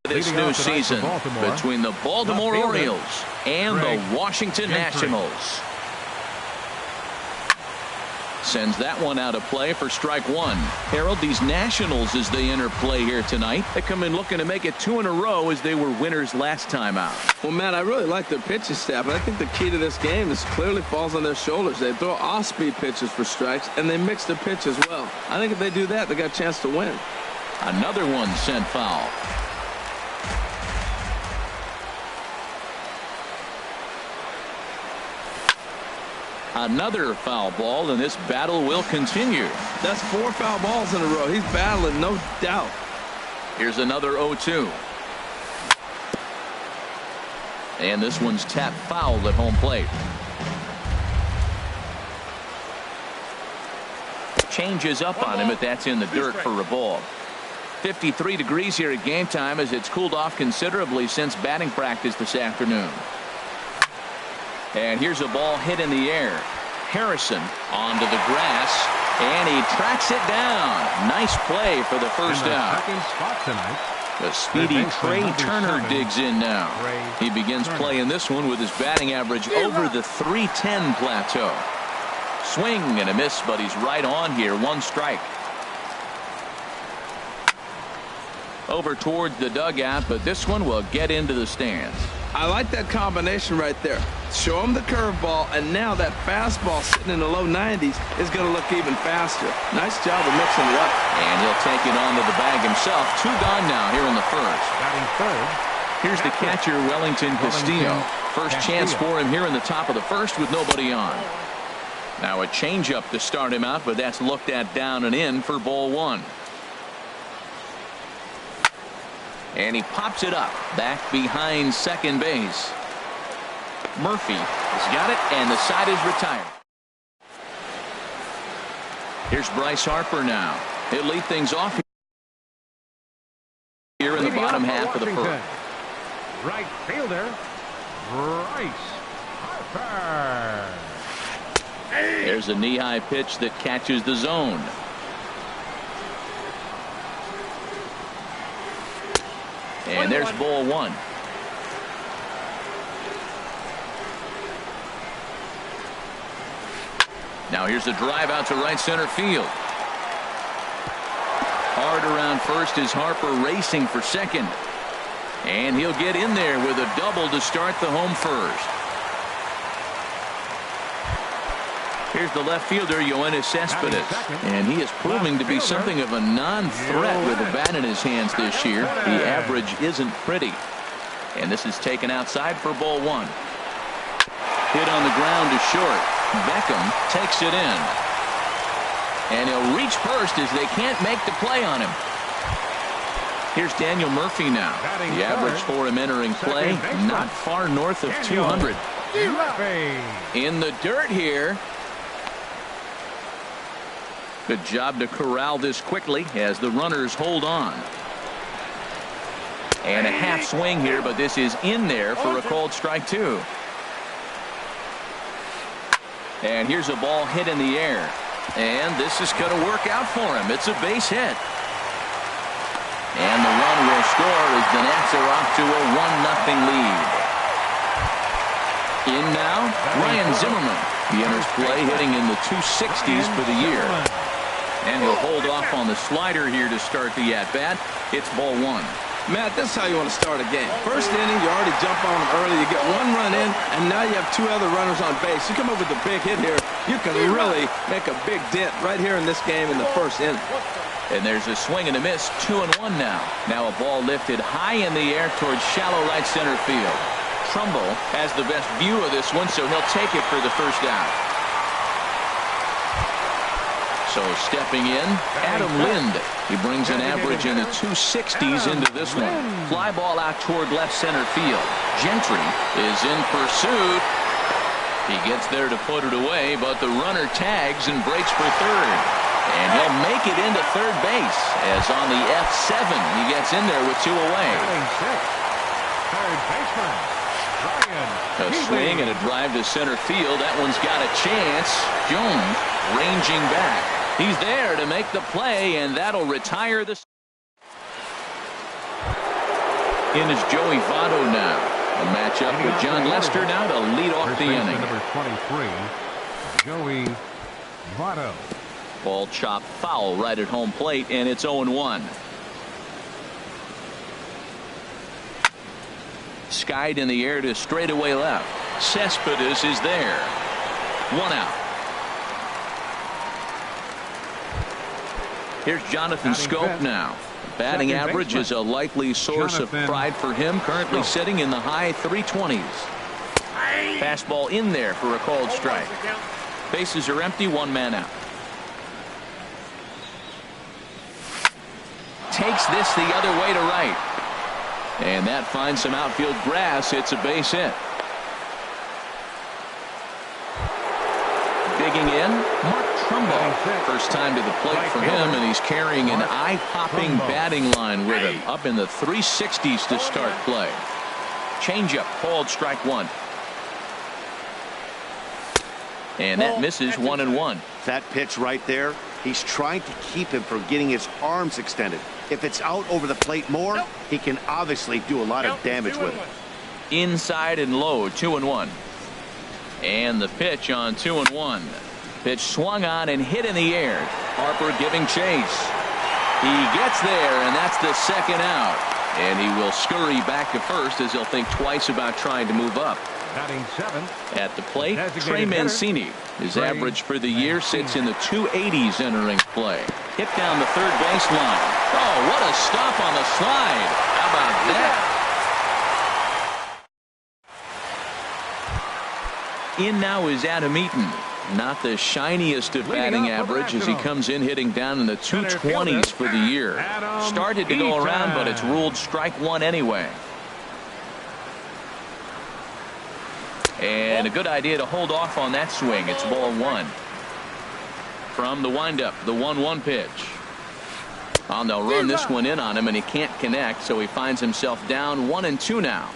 this new season between the Baltimore Orioles and the Washington Nationals. Sends that one out of play for strike one. Harold, these Nationals, as they enter play here tonight, they come in looking to make it 2 in a row as they were winners last time out. Well, Matt, I really like their pitching staff, but I think the key to this game is clearly falls on their shoulders. They throw off-speed pitches for strikes, and they mix their pitch as well. I think if they do that, they got a chance to win. Another one sent foul. Another foul ball, and this battle will continue. That's 4 foul balls in a row. He's battling, no doubt. Here's another 0-2. And this one's tapped foul at home plate. Changes up on him, but that's in the dirt for a ball. 53 degrees here at game time as it's cooled off considerably since batting practice this afternoon. And here's a ball hit in the air. Harrison onto the grass, and he tracks it down. Nice play for the first out. The speedy Trey Turner digs in now. He begins playing this one with his batting average over the .310 plateau. Swing and a miss, but he's right on here. 1 strike. Over towards the dugout, but this one will get into the stands. I like that combination right there. Show him the curveball, and now that fastball sitting in the low 90s is going to look even faster. Nice job of mixing it up. And he'll take it onto the bag himself. 2 gone now here in the first. Batting third. Here's the catcher, Wellington Castillo. First chance for him here in the top of the first with nobody on. Now a changeup to start him out, but that's looked at down and in for ball 1. And he pops it up back behind second base. Murphy has got it, and the side is retired. Here's Bryce Harper now. He'll lead things off here in the bottom half of the first. Right fielder, Bryce Harper. There's a knee-high pitch that catches the zone. And there's ball one. Now here's a drive out to right center field. Hard around first is Harper racing for second. And he'll get in there with a double to start the home first. Here's the left fielder, Yoenis Cespedes. And he is proving to be something of a non-threat with a bat in his hands this year. The average isn't pretty. And this is taken outside for ball one. Hit on the ground to short. Beckham takes it in. And he'll reach first as they can't make the play on him. Here's Daniel Murphy now. The average for him entering play, not far north of 200. In the dirt here. Good job to corral this quickly as the runners hold on. And a half swing here, but this is in there for a called strike two. And here's a ball hit in the air. And this is going to work out for him. It's a base hit. And the run will score as the Nats are off to a 1-0 lead. In now, Ryan Zimmerman. He enters play hitting in the 260s for the year. And he'll hold off on the slider here to start the at-bat. It's ball one. Matt, this is how you want to start a game. First inning, you already jump on them early. You get one run in, and now you have two other runners on base. You come up with a big hit here. You can really make a big dent right here in this game in the first inning. And there's a swing and a miss, 2-1 now. Now a ball lifted high in the air towards shallow right center field. Trumbull has the best view of this one, so he'll take it for the first out. So stepping in, Adam Lind. He brings an average in the 260s into this one. Fly ball out toward left center field. Gentry is in pursuit. He gets there to put it away, but the runner tags and breaks for third. And he'll make it into third base as on the F7 he gets in there with two away. Third baseman, Ryan. A swing and a drive to center field. That one's got a chance. Jones ranging back. He's there to make the play, and that'll retire the. In is Joey Votto now. A matchup with John Lester now to lead off the inning. Number 23, Joey Votto. Ball chopped foul right at home plate, and it's 0-1. Skied in the air to straightaway left. Cespedes is there. One out. Here's Jonathan Scope now. Batting average is a likely source of pride for him. Currently sitting in the high 320s. Fastball in there for a called strike. Bases are empty, one man out. Takes this the other way to right. And that finds some outfield grass. It's a base hit. Digging in, Mark Trumbull. First time to the plate for him, and he's carrying an eye-popping batting line with him. Up in the 360s to start play. Changeup called strike one. And that misses 1-1. That pitch right there, he's trying to keep him from getting his arms extended. If it's out over the plate more, he can obviously do a lot of damage with it. Inside and low, 2-1. And the pitch on 2-1. Pitch swung on and hit in the air. Harper giving chase. He gets there, and that's the second out. And he will scurry back to first as he'll think twice about trying to move up. Batting seventh. At the plate, Trey Mancini. His average for the year sits in the 280s entering play. Hit down the third baseline. Oh, what a stop on the slide. How about that? In now is Adam Eaton. Not the shiniest of batting average as he comes in hitting down in the 220s for the year. Started to go around, but it's ruled strike one anyway. And a good idea to hold off on that swing. It's ball one. From the windup, the 1-1 pitch. Oh, they'll run this one in on him, and he can't connect, so he finds himself down 1-2 now.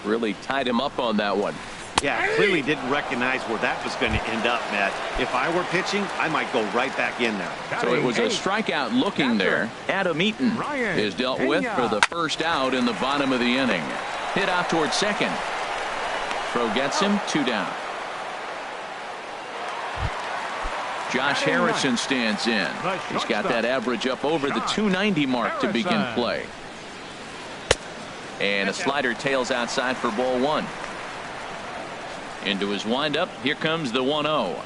Really tied him up on that one. Yeah, clearly didn't recognize where that was going to end up, Matt. If I were pitching, I might go right back in there. So it was a strikeout looking there. Adam Eaton is dealt with for the first out in the bottom of the inning. Hit out towards second. Throw gets him, 2 down. Josh Harrison stands in. He's got that average up over the 290 mark to begin play. And a slider tails outside for ball 1. Into his windup. Here comes the 1-0. A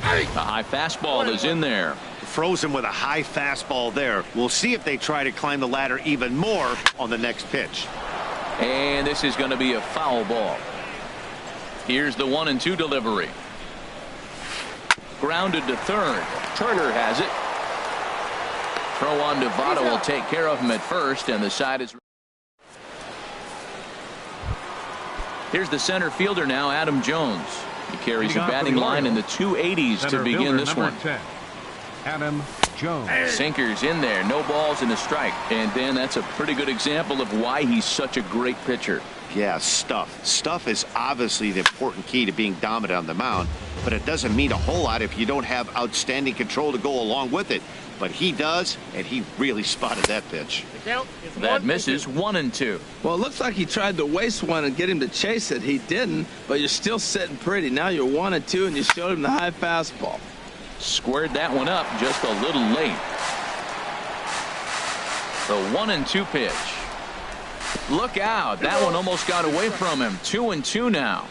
high fastball is in there. Frozen with a high fastball there. We'll see if they try to climb the ladder even more on the next pitch. And this is going to be a foul ball. Here's the 1-2 delivery. Grounded to third. Turner has it. Throw on to Votto will take care of him at first, and the side is. Here's the center fielder now, Adam Jones. He carries a batting line in the 280s to begin this one. 10, Adam Jones. Sinkers in there, no balls and a strike. And Dan, that's a pretty good example of why he's such a great pitcher. Yeah, stuff. Stuff is obviously the important key to being dominant on the mound, but it doesn't mean a whole lot if you don't have outstanding control to go along with it. But he does, and he really spotted that pitch. That misses 1-2. Well, it looks like he tried to waste one and get him to chase it. He didn't, but you're still sitting pretty. Now you're 1-2, and you showed him the high fastball. Squared that one up just a little late. The 1-2 pitch. Look out. That one almost got away from him. 2-2 now.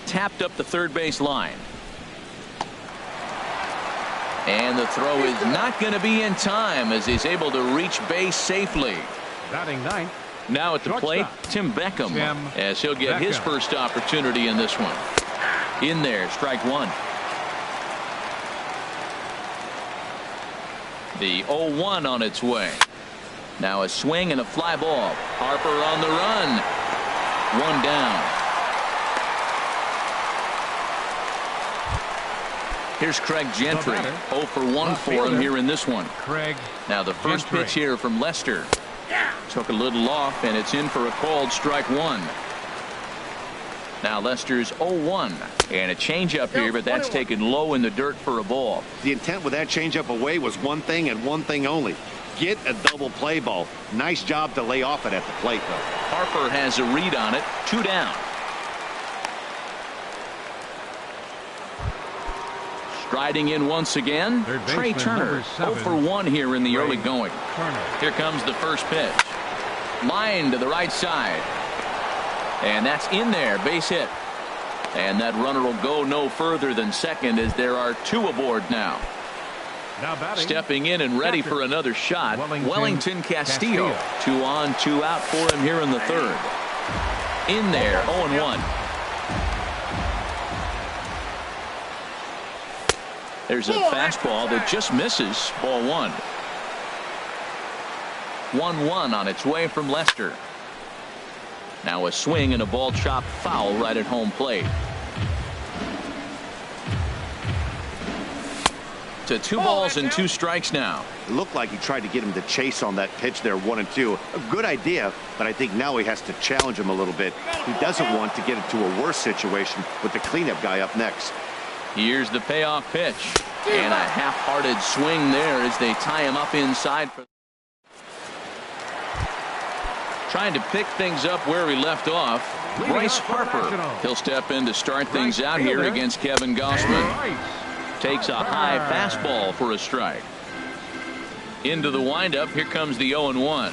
Tapped up the third base line. And the throw is not going to be in time as he's able to reach base safely. Batting ninth. Now at the plate, Tim Beckham, as he'll get his first opportunity in this one. In there, strike 1. The 0-1 on its way. Now a swing and a fly ball. Harper on the run. 1 down. Here's Craig Gentry. 0 for 1 for him here in this one. Now the first pitch here from Lester. Took a little off, and it's in for a called strike 1. Now Lester's 0-1, and a changeup here, but that's taken low in the dirt for a ball. The intent with that changeup away was one thing and one thing only. Get a double play ball. Nice job to lay off it at the plate, though. Harper has a read on it. 2 down. Striding in once again, Trey Turner. 0 for 1 here in the early going. Here comes the first pitch. Line to the right side. And that's in there, base hit. And that runner will go no further than second as there are 2 aboard now. Stepping in and ready for another shot, Wellington Castillo. 2 on, 2 out for him here in the third. In there, 0-1. There's a fastball that just misses, ball 1. 1-1 on its way from Lester. Now a swing and a ball chopped foul right at home plate. To 2 balls and 2 strikes now. It looked like he tried to get him to chase on that pitch there, 1-2. A good idea, but I think now he has to challenge him a little bit. He doesn't want to get into a worse situation with the cleanup guy up next. Here's the payoff pitch. And a half-hearted swing there as they tie him up inside. Trying to pick things up where he left off. Bryce Harper. He'll step in to start things out here against Kevin Gausman. Takes a high fastball for a strike. Into the windup. Here comes the 0-1.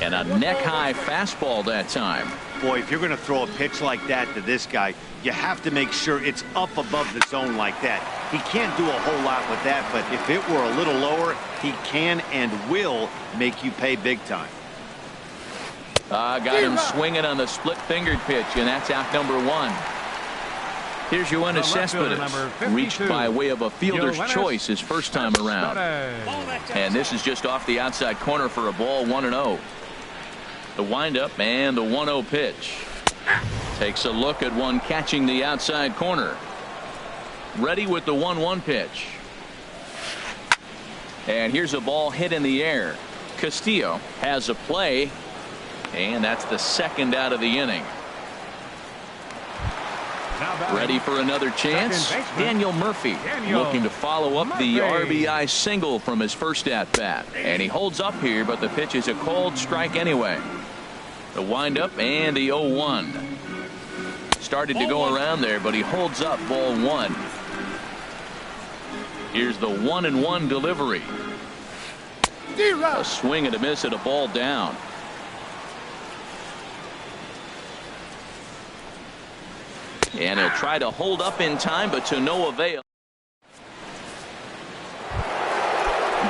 And a neck-high fastball that time. Boy, if you're going to throw a pitch like that to this guy, you have to make sure it's up above the zone like that. He can't do a whole lot with that, but if it were a little lower, he can and will make you pay big time. Got him swinging on the split-fingered pitch, and that's out number 1. Here's Yoenis Cespedes, reached by way of a fielder's choice his first time around. And this is just off the outside corner for a ball, 1-0. The windup and the 1-0 pitch. Takes a look at one catching the outside corner. Ready with the 1-1 pitch. And here's a ball hit in the air. Castillo has a play, and that's the second out of the inning. Ready for another chance. Daniel Murphy looking to follow up the RBI single from his first at bat, and he holds up here, but the pitch is a cold strike anyway. The windup and the 0-1 started to go around there, but he holds up. Ball 1. Here's the 1-1 delivery. A swing and a miss at a ball down. And he'll try to hold up in time, but to no avail.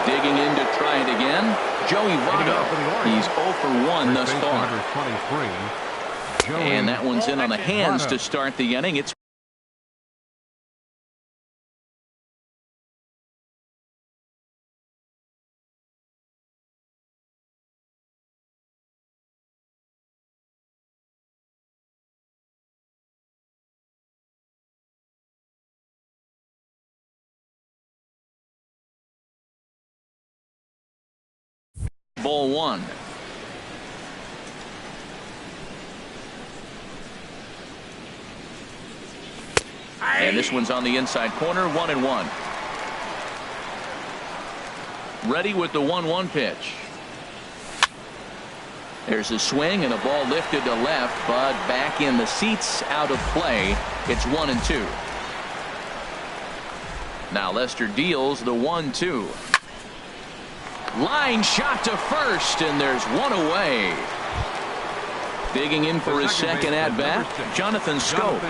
Digging in to try it again. Joey Votto. He's 0 for 1 thus far. And that one's in on the hands to start the inning. It's ball 1. And this one's on the inside corner. 1-1. Ready with the 1-1 pitch. There's a swing and a ball lifted to left, but back in the seats, out of play. It's 1-2. Now Lester deals the 1-2. Line shot to first, and there's one away. Digging in for his second at bat, Jonathan Schoop.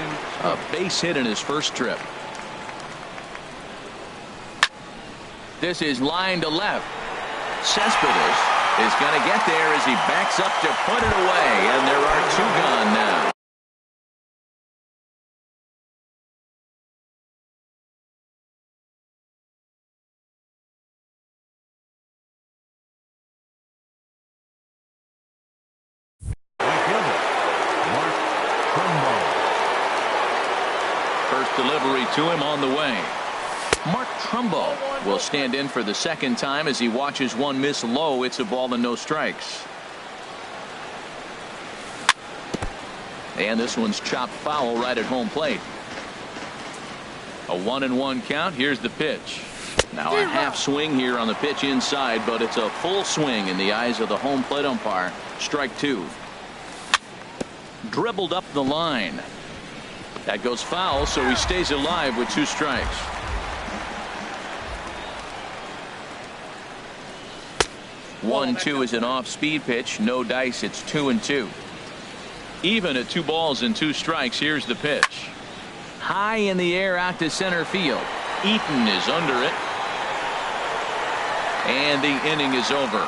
A base hit in his first trip. This is line to left. Cespedes is going to get there as he backs up to put it away, and there are 2 gone now. First delivery to him on the way. Mark Trumbo will stand in for the second time as he watches one miss low. It's a ball and no strikes. And this one's chopped foul right at home plate. A 1-1 count. Here's the pitch. Now a half swing here on the pitch inside, but it's a full swing in the eyes of the home plate umpire. Strike 2. Dribbled up the line. That goes foul, so he stays alive with 2 strikes. One, 2 is an off-speed pitch. No dice. It's 2-2. Even at 2 balls and 2 strikes. Here's the pitch. High in the air out to center field. Eaton is under it. And the inning is over.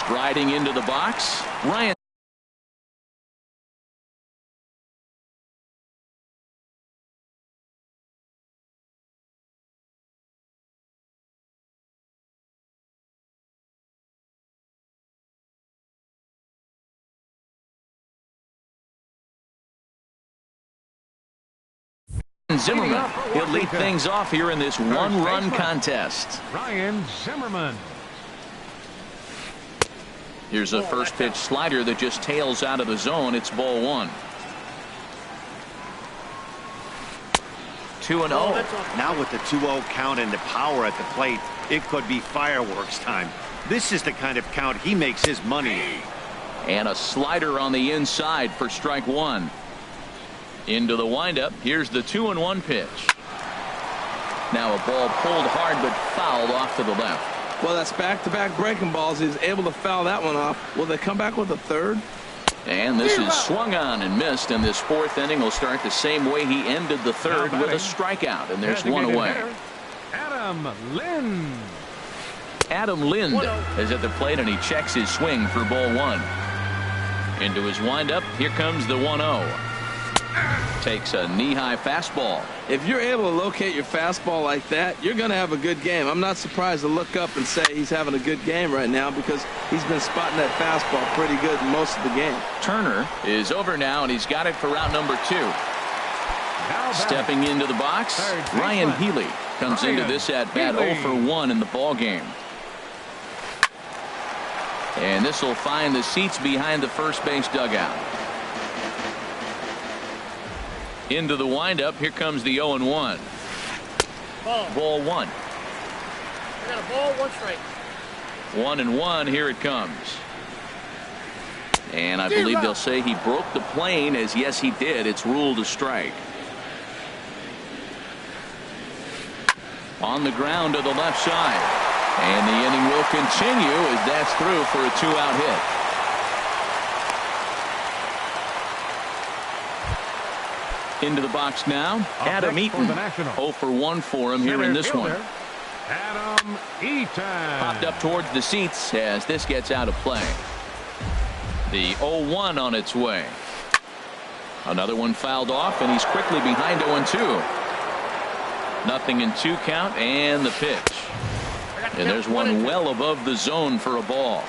Striding into the box, Ryan. Zimmerman. He'll lead things off here in this 1-run contest. Ryan Zimmerman. Here's a first pitch slider that just tails out of the zone. It's ball 1. 2-0. Now with the 2-0 count and the power at the plate, it could be fireworks time. This is the kind of count he makes his money. And a slider on the inside for strike 1. Into the windup. Here's the 2-1 pitch. Now a ball pulled hard but fouled off to the left. Well, that's back-to-back breaking balls. He's able to foul that one off. Will they come back with a third? And this is swung on and missed, and this 4th inning will start the same way he ended the 3rd with a strikeout, and there's 1 away. Adam Lind. Adam Lind is at the plate, and he checks his swing for ball 1. Into his windup. Here comes the 1-0. Takes a knee-high fastball. If you're able to locate your fastball like that, you're going to have a good game. I'm not surprised to look up and say he's having a good game right now because he's been spotting that fastball pretty good most of the game. Turner is over now, and he's got it for out number 2. Now Stepping into the box, Ryan Healy comes into this at bat 0 for 1 in the ball game. And this will find the seats behind the first base dugout. Into the windup. Here comes the 0-1. Ball 1. I got a ball, 1 strike. 1-1. Here it comes. And I believe they'll say he broke the plane, as yes he did. It's ruled a strike. On the ground to the left side. And the inning will continue as that's through for a 2-out hit. Into the box now, Adam Eaton. 0 for 1 for him here in this one. Adam Eaton. Popped up towards the seats as this gets out of play. The 0-1 on its way. Another one fouled off, and he's quickly behind 0-2. 0-2 count, and the pitch. And there's one well above the zone for a ball.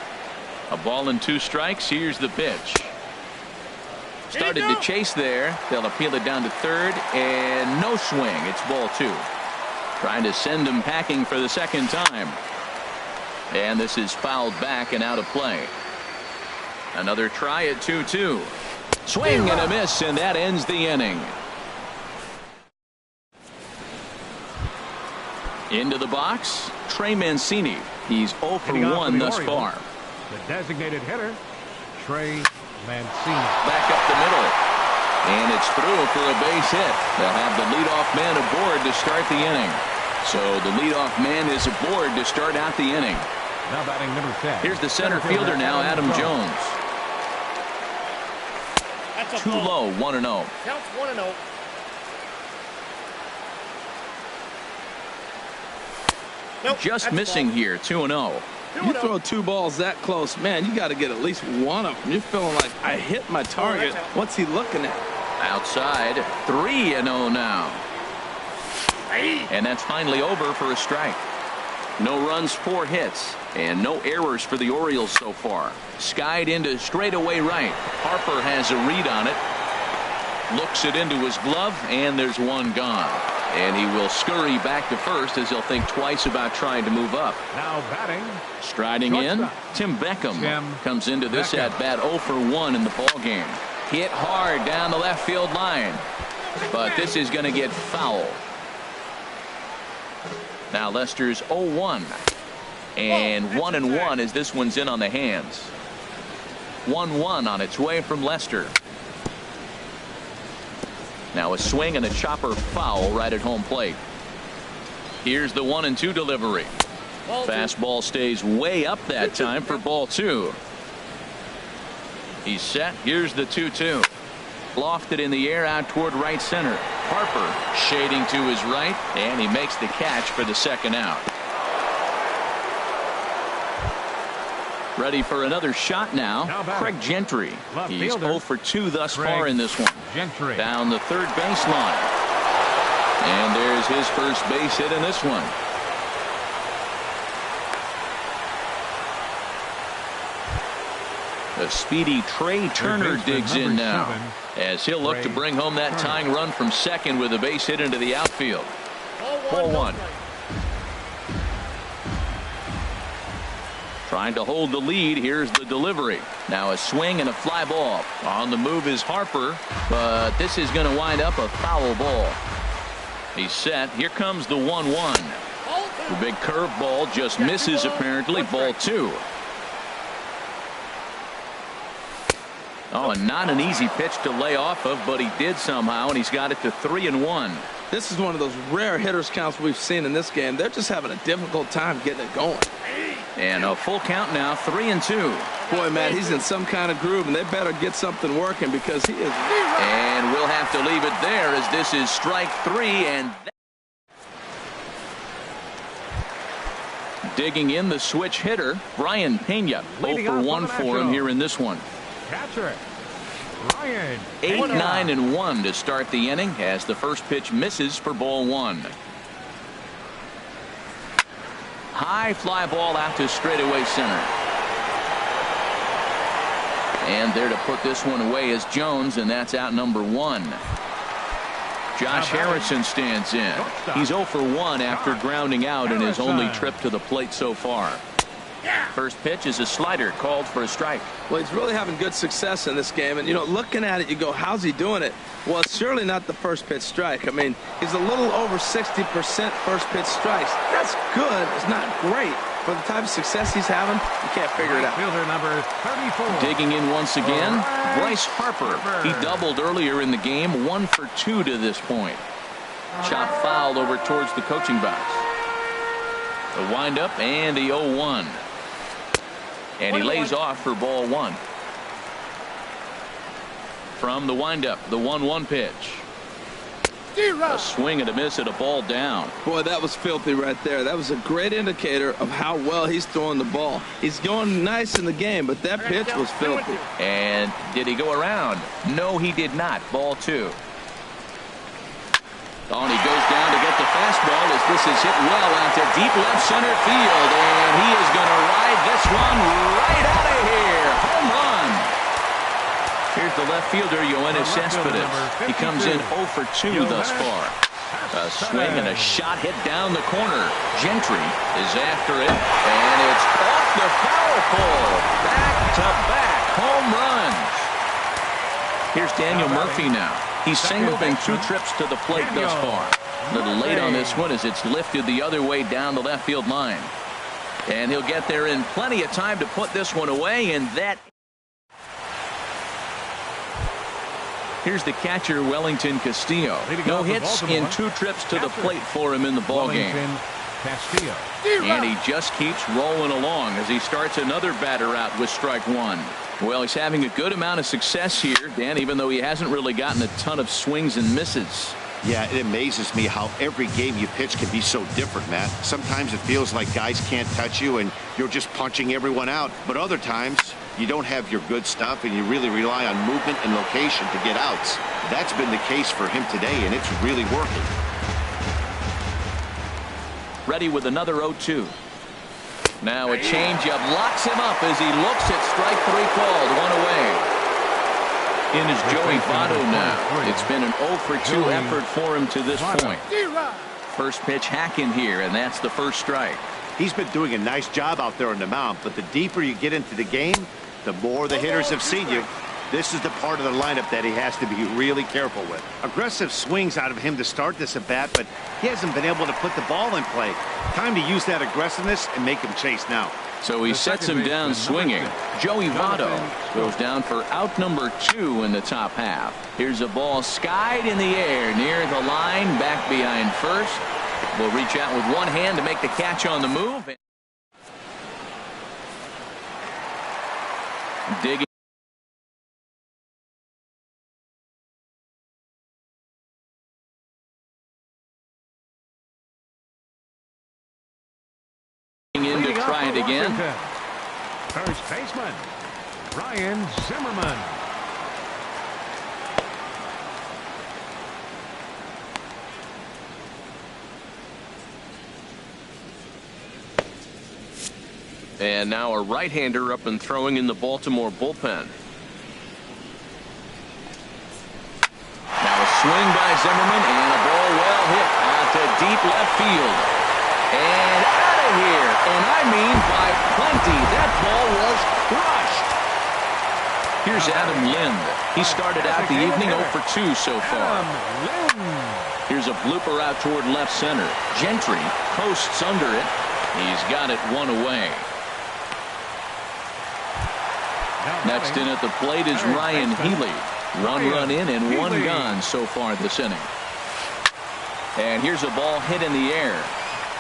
A ball and 2 strikes. Here's the pitch. Started to chase there. They'll appeal it down to third, and no swing. It's ball 2. Trying to send him packing for the second time. And this is fouled back and out of play. Another try at 2-2. Swing and a miss, and that ends the inning. Into the box, Trey Mancini. He's 0 for 1 thus far. The designated hitter, Trey Mancini. Back up the middle. And it's through for a base hit. They'll have the leadoff man aboard to start the inning. So the leadoff man is aboard to start out the inning. Now batting number 10. Here's the center fielder now, Adam Jones. Too low, 1-0. Counts 1-0. Nope, just missing here, 2-0. You throw 2 balls that close, man, you got to get at least one of them. You're feeling like, I hit my target. What's he looking at? Outside, 3-0 now. And that's finally over for a strike. No runs, 4 hits, and no errors for the Orioles so far. Skied into straightaway right. Harper has a read on it. Looks it into his glove, and there's one gone. And he will scurry back to first as he'll think twice about trying to move up. Now batting. Striding in, Tim Beckham comes into this at bat 0 for 1 in the ball game. Hit hard down the left field line, but this is going to get foul. Now Lester's 0-1, and 1-1 as this one's in on the hands. 1-1 on its way from Lester. Now a swing and a chopper foul right at home plate. Here's the 1-2 delivery. Fastball stays way up that time for ball 2. He's set. Here's the 2-2. Lofted in the air out toward right center. Harper shading to his right, and he makes the catch for the second out. Ready for another shot now. Craig Gentry. He's 0 for 2 thus far in this one. Gentry. Down the third baseline. And there's his first base hit in this one. The speedy Trey Turner digs in now, as he'll look to bring home that tying run from second with a base hit into the outfield. Ball 1. Trying to hold the lead. Here's the delivery. Now a swing and a fly ball. On the move is Harper, but this is going to wind up a foul ball. He's set. Here comes the 1-1. The big curveball just misses apparently. Ball 2. Oh, and not an easy pitch to lay off of, but he did somehow, and he's got it to 3-1. This is one of those rare hitters counts we've seen in this game. They're just having a difficult time getting it going. And a full count now, 3-2. Boy, Matt, he's in some kind of groove, and they better get something working because he is. And we'll have to leave it there as this is strike 3. And digging in the switch hitter, Brian Pena. 0 for 1 for him here in this one. Catcher, Ryan. 8-9-1 to start the inning as the first pitch misses for ball 1. High fly ball out to straightaway center. And there to put this one away is Jones, and that's out number 1. Josh Harrison stands in. He's 0 for 1 after grounding out in his only trip to the plate so far. First pitch is a slider called for a strike. Well, he's really having good success in this game. And, you know, looking at it, you go, how's he doing it? Well, it's surely not the first pitch strike. I mean, he's a little over 60% first pitch strikes. That's good. It's not great. For the type of success he's having, you can't figure it out. Fielder number 34. Digging in once again, Bryce Harper. He doubled earlier in the game, 1 for 2 to this point. Chop fouled over towards the coaching box. The windup and the 0-1. And he lays off for ball 1. From the windup, the 1-1 pitch. A swing and a miss at a ball down. Boy, that was filthy right there. That was a great indicator of how well he's throwing the ball. He's going nice in the game, but that pitch was filthy. And did he go around? No, he did not. Ball 2. Oh, and he goes down to get the fastball as this is hit well out to deep left center field. And he is going to ride this one right out of here. Home run. Here's the left fielder, Yoenis Cespedes. He comes in 0 for 2 thus far. A swing and a shot hit down the corner. Gentry is after it, and it's off the foul pole. Back-to-back home runs. Here's Daniel Murphy now. He's singled in 2 trips to the plate thus far. A little late on this one as it's lifted the other way down the left field line. And he'll get there in plenty of time to put this one away, and that... Here's the catcher, Wellington Castillo. No hits in 2 trips to the plate for him in the ballgame. And he just keeps rolling along as he starts another batter out with strike 1. Well, he's having a good amount of success here, Dan, even though he hasn't really gotten a ton of swings and misses. Yeah, it amazes me how every game you pitch can be so different, Matt. Sometimes it feels like guys can't touch you and you're just punching everyone out. But other times, you don't have your good stuff and you really rely on movement and location to get outs. That's been the case for him today, and it's really working. Ready with another 0-2. Now a changeup locks him up as he looks at strike 3 called. 1 away. In is Joey Votto now. It's been an 0 for 2 effort for him to this point. First pitch hacking here, and that's the first strike. He's been doing a nice job out there on the mound, but the deeper you get into the game, the more the hitters have seen you. This is the part of the lineup that he has to be really careful with. Aggressive swings out of him to start this at bat, but he hasn't been able to put the ball in play. Time to use that aggressiveness and make him chase now. So he sets him down swinging. Joey Votto goes down for out number 2 in the top half. Here's a ball skied in the air near the line, back behind first. Will reach out with one hand to make the catch on the move. Digging in to try it again. First baseman, Ryan Zimmerman. And now a right-hander up and throwing in the Baltimore bullpen. Now a swing by Zimmerman and a ball well hit out to deep left field. And out of here. And I mean by plenty. That ball was crushed. Here's Adam Lind. He started out the evening 0 for 2 so far. Here's a blooper out toward left center. Gentry posts under it. He's got it 1 away. Next in at the plate is Ryan Healy. 1 run in and 1 gone so far this inning. And here's a ball hit in the air.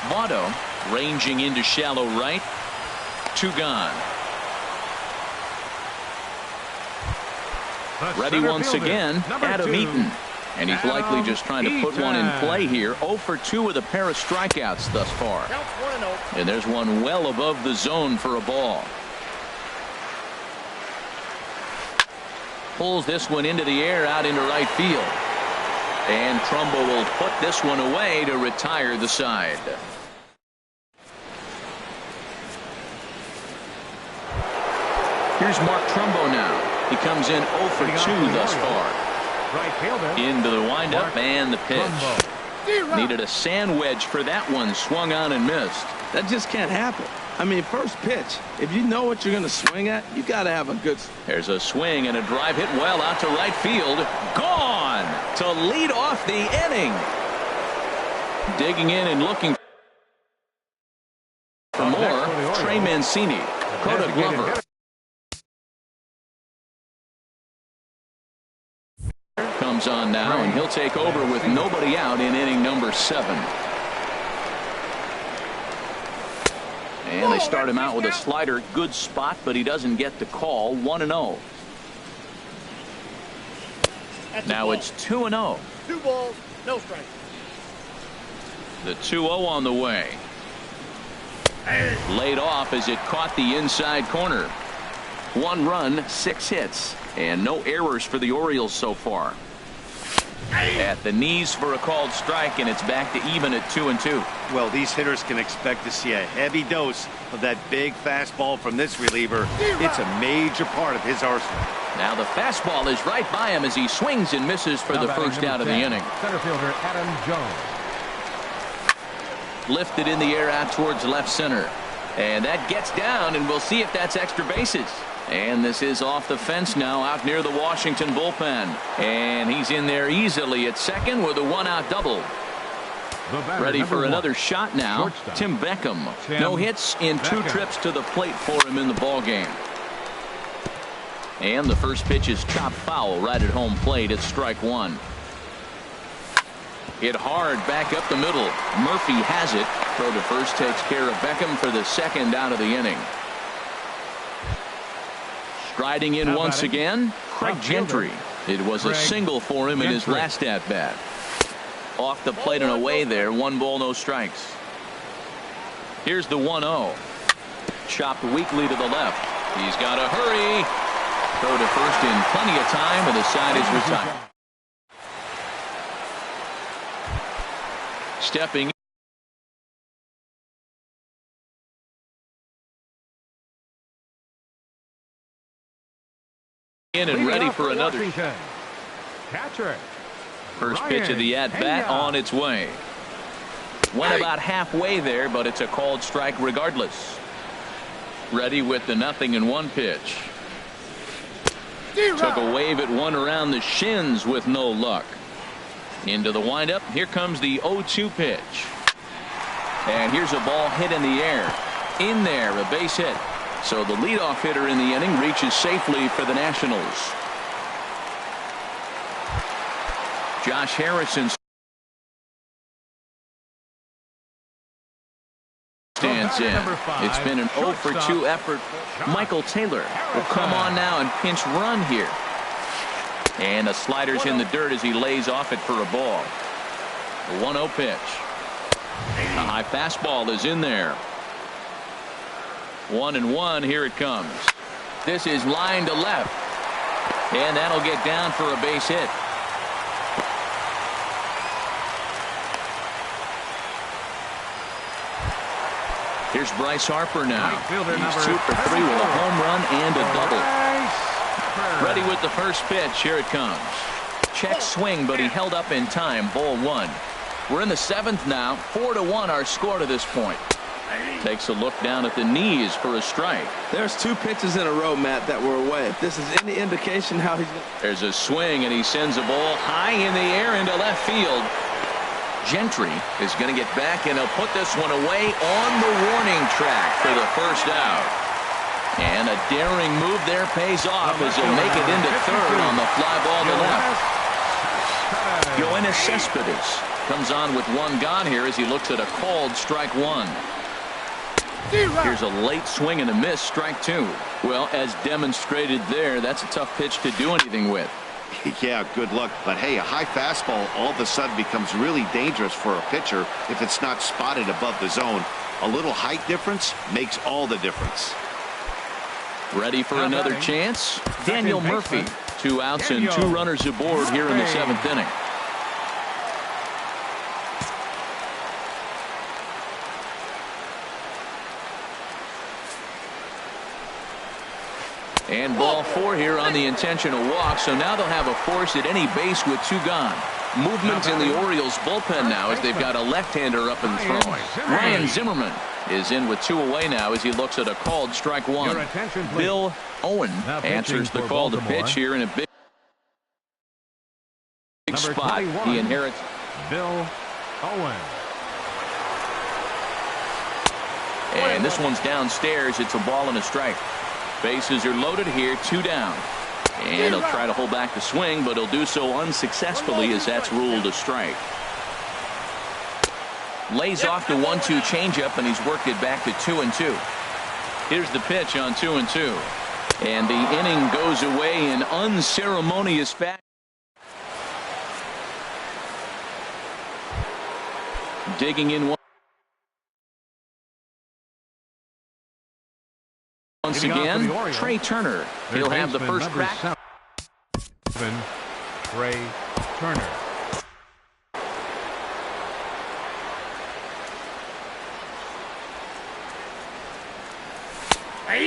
Votto ranging into shallow right. 2 gone. Ready once again, Adam Eaton. And he's likely just trying to put one in play here. 0 for 2 with a pair of strikeouts thus far. And there's one well above the zone for a ball. Pulls this one into the air out into right field. And Trumbo will put this one away to retire the side. Here's Mark Trumbo now. He comes in 0 for 2 thus far. Right fielder. Into the windup and the pitch. Trumbo. Needed a sand wedge for that one. Swung on and missed. That just can't happen. I mean, first pitch, if you know what you're going to swing at, you got to have a good. There's a swing and a drive hit well out to right field. Gone to lead off the inning. Digging in and looking for more. Trey Mancini. Coda Glover. Comes on now, and he'll take over with nobody out in inning number 7. And they start him out with a slider. Good spot, but he doesn't get the call. 1-0. Now it's 2-0. 2 balls, no strikes. The 2-0 on the way. Laid off as it caught the inside corner. 1 run, 6 hits, and no errors for the Orioles so far. At the knees for a called strike, and it's back to even at 2-2. Well, these hitters can expect to see a heavy dose of that big fastball from this reliever. It's a major part of his arsenal. Now the fastball is right by him as he swings and misses for the first out of the inning. Center fielder Adam Jones. Lifted in the air out towards left center. And that gets down, and we'll see if that's extra bases. And this is off the fence now out near the Washington bullpen. And he's in there easily at second with a 1-out double. Ready for another shot now. Shortstop. Tim Beckham. No hits in 2 trips to the plate for him in the ballgame. And the first pitch is chopped foul right at home plate. It's strike 1. Hit hard back up the middle. Murphy has it. Throw to first takes care of Beckham for the second out of the inning. Striding in once again, Craig Gentry. It was a single for him in his last at bat. Off the plate and away there. 1 ball, no strikes. Here's the 1-0. Chopped weakly to the left. He's got to hurry. Throw to first in plenty of time, and the side is retired. Stepping in and ready for another. Catcher. First pitch of the at-bat on its way. Went about halfway there, but it's a called strike regardless. Ready with the 0-1 pitch. Took a wave at one around the shins with no luck. Into the windup. Here comes the 0-2 pitch. And here's a ball hit in the air. In there, a base hit. So the leadoff hitter in the inning reaches safely for the Nationals. Josh Harrison stands in. It's been an 0-for-2 effort. Michael Taylor will come on now and pinch run here. And the slider's in the dirt as he lays off it for a ball. The 1-0 pitch. The high fastball is in there. 1-1. Here it comes. This is line to left. And that'll get down for a base hit. Here's Bryce Harper now. He's 2 for 3 with a home run and a double. Ready with the first pitch. Here it comes. Check swing, but he held up in time. Ball 1. We're in the 7th now. 4-1 our score to this point. Takes a look down at the knees for a strike. There's 2 pitches in a row, Matt, that were away. If this is any indication how he's. There's a swing, and he sends a ball high in the air into left field. Gentry is going to get back, and he'll put this one away on the warning track for the first out. And a daring move there pays off as he'll make it into third on the fly ball to left. Yoenis Cespedes comes on with 1 gone here as he looks at a called strike 1. Here's a late swing and a miss, strike 2. Well, as demonstrated there, that's a tough pitch to do anything with. Yeah, good luck. But hey, a high fastball all of a sudden becomes really dangerous for a pitcher if it's not spotted above the zone. A little height difference makes all the difference. Ready for another chance? Daniel Murphy. 2 outs and 2 runners aboard here in the 7th inning. And ball 4 here on the intentional walk, so now they'll have a force at any base with 2 gone. Movement in the Orioles bullpen now as they've got a left-hander up and throwing. Ryan Zimmerman is in with 2 away now as he looks at a called strike 1. Bill Owen answers the call to pitch here in a big spot. He inherits Bill Owen. And this one's downstairs. It's a ball and a strike. Bases are loaded here, 2 down. And he'll try to hold back the swing, but he'll do so unsuccessfully as that's ruled a strike. Lays off the 1-2 changeup, and he's worked it back to 2-2. Here's the pitch on 2-2. And the inning goes away in unceremonious fashion. Digging in once again, Trey Turner. He'll have the first crack. Trey Turner.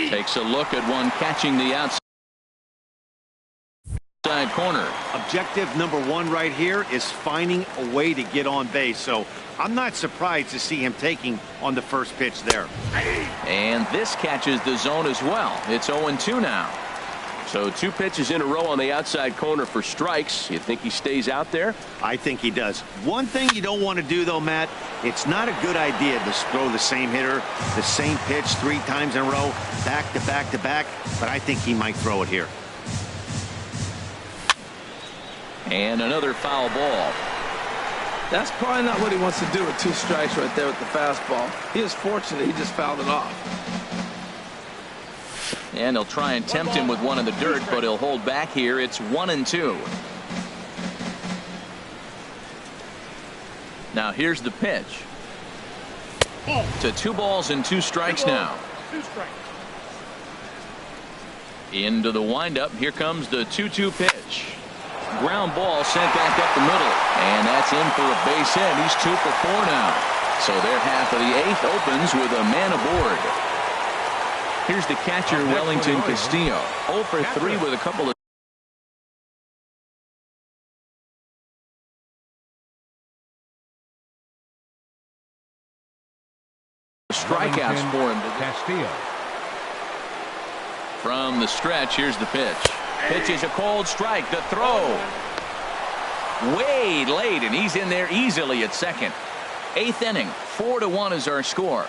Takes a look at one catching the outside corner. Objective number 1 right here is finding a way to get on base. So I'm not surprised to see him taking on the first pitch there. And this catches the zone as well. It's 0-2 now. So 2 pitches in a row on the outside corner for strikes. You think he stays out there? I think he does. One thing you don't want to do, though, Matt, it's not a good idea to throw the same hitter, the same pitch 3 times in a row, back to back to back, but I think he might throw it here. And another foul ball. That's probably not what he wants to do with 2 strikes right there with the fastball. He is fortunate he just fouled it off. And he'll try and tempt him with one in the dirt, but he'll hold back here. It's 1-2. Now here's the pitch. To 2 balls and 2 strikes now. 2 strikes. Into the windup. Here comes the 2-2 pitch. Ground ball sent back up the middle. And that's in for a base hit. He's 2 for 4 now. So their half of the 8th opens with a man aboard. Here's the catcher, Wellington Castillo. 0 for 3 with a couple of strikeouts for him. Castillo. From the stretch, here's the pitch. Pitch is a cold strike. The throw. Way late, and he's in there easily at second. 8th inning. 4-1 is our score.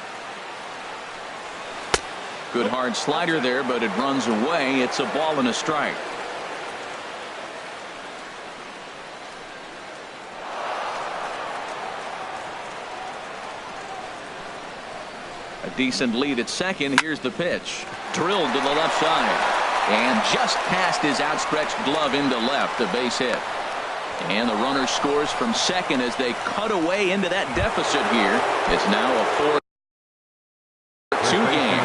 Good hard slider there, but it runs away. It's a ball and a strike. A decent lead at second. Here's the pitch. Drilled to the left side. And just past his outstretched glove into left. A base hit. And the runner scores from second as they cut away into that deficit here. It's now a 4-2 game.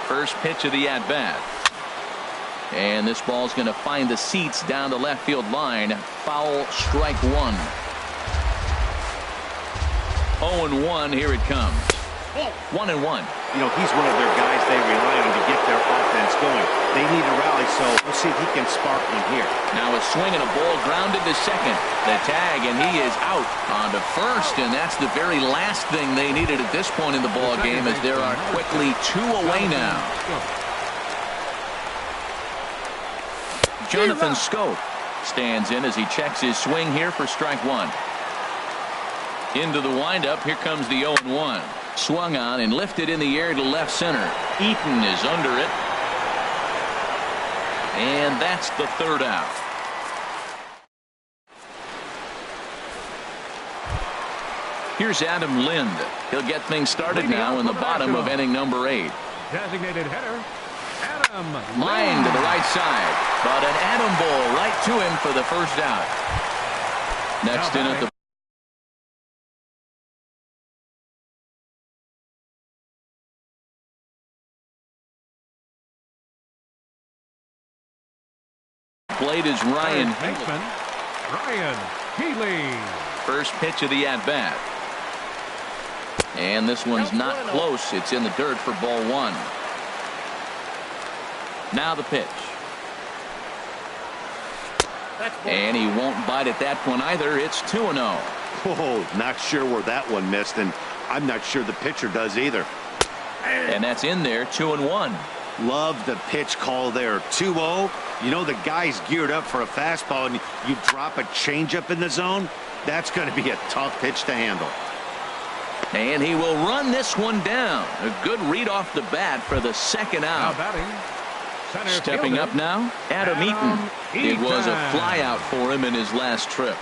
First pitch of the at-bat. And this ball's going to find the seats down the left field line. Foul, strike 1. 0-1. Here it comes. 1-1. You know, he's one of their guys they rely on to get their offense going. They need a rally, so we'll see if he can spark one here. Now a swing and a ball grounded to second. The tag, and he is out onto first, and that's the very last thing they needed at this point in the ball game, as there are quickly 2 away now. Jonathan Scope stands in as he checks his swing here for strike 1. Into the windup. Here comes the 0-1. Swung on and lifted in the air to left center. Eaton is under it. And that's the 3rd out. Here's Adam Lind. He'll get things started now in the bottom of inning number 8. Designated hitter, Adam Line to the right side. But an Adam ball right to him for the first out. Next in at the plate is Ryan Hickman. Ryan Healy. First pitch of the at-bat. And this one's not close. It's in the dirt for ball one. Now the pitch. And he won't bite at that one either. It's 2-0. Oh, not sure where that one missed, and I'm not sure the pitcher does either. And that's in there, 2-1. Love the pitch call there. 2-0. You know the guy's geared up for a fastball, and you drop a changeup in the zone. That's going to be a tough pitch to handle. And he will run this one down. A good read off the bat for the second out. Now batting, center Stepping fielder, up now, Adam Eaton. It was a flyout for him in his last trip.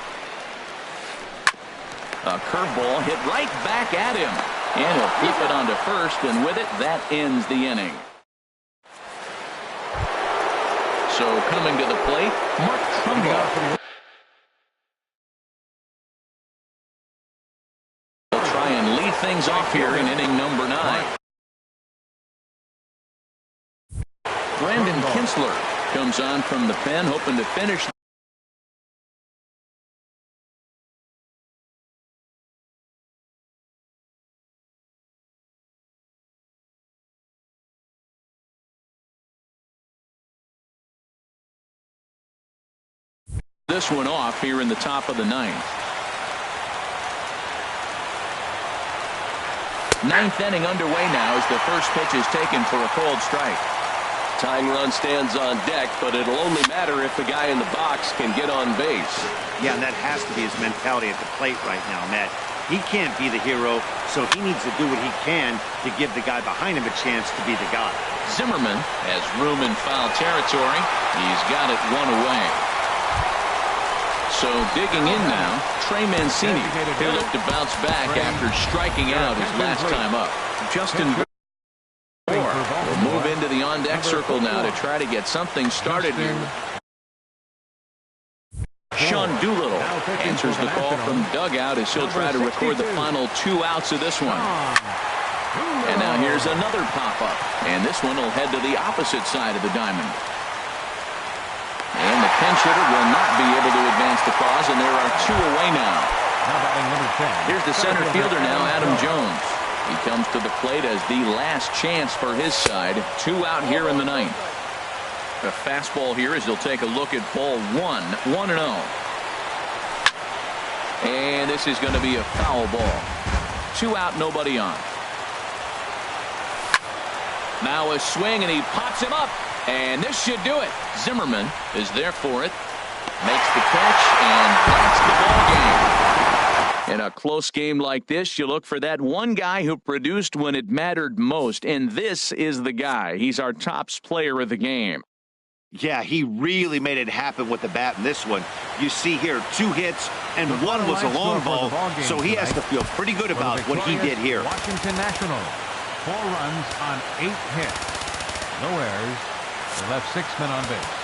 A curveball hit right back at him. And he'll flip it onto first, and with it, that ends the inning. So coming to the plate, Mark Trumbo. He'll try and lead things off here in inning number 9. Brandon Kinsler comes on from the pen, hoping to finish. This one off here in the top of the 9th. 9th inning underway now as the first pitch is taken for a called strike. Tying run stands on deck, but it'll only matter if the guy in the box can get on base. Yeah, and that has to be his mentality at the plate right now, Matt. He can't be the hero, so he needs to do what he can to give the guy behind him a chance to be the guy. Zimmerman has room in foul territory. He's got it one away. So digging in now, Trey Mancini. He'll look to bounce back after striking out his last time up. Justin will move into the on-deck circle now to try to get something started here. Sean Doolittle answers the call from dugout as he'll try to record the final 2 outs of this one. And now here's another pop-up. And this one will head to the opposite side of the diamond. And the pinch hitter will not be able to advance the cause, and there are 2 away now. Here's the center fielder now, Adam Jones. He comes to the plate as the last chance for his side. 2 out here in the 9th. A fastball here as he'll take a look at ball 1. 1-0. And this is going to be a foul ball. 2 out, nobody on. Now a swing, and he pops him up. And this should do it. Zimmerman is there for it. Makes the catch, and that's the ball game. In a close game like this, you look for that one guy who produced when it mattered most. And this is the guy. He's our top player of the game. Yeah, he really made it happen with the bat in this one. You see here 2 hits, and 1 was a long ball, so he has to feel pretty good about what he did here. Washington Nationals, 4 runs on 8 hits. No errors. They left 6 men on base.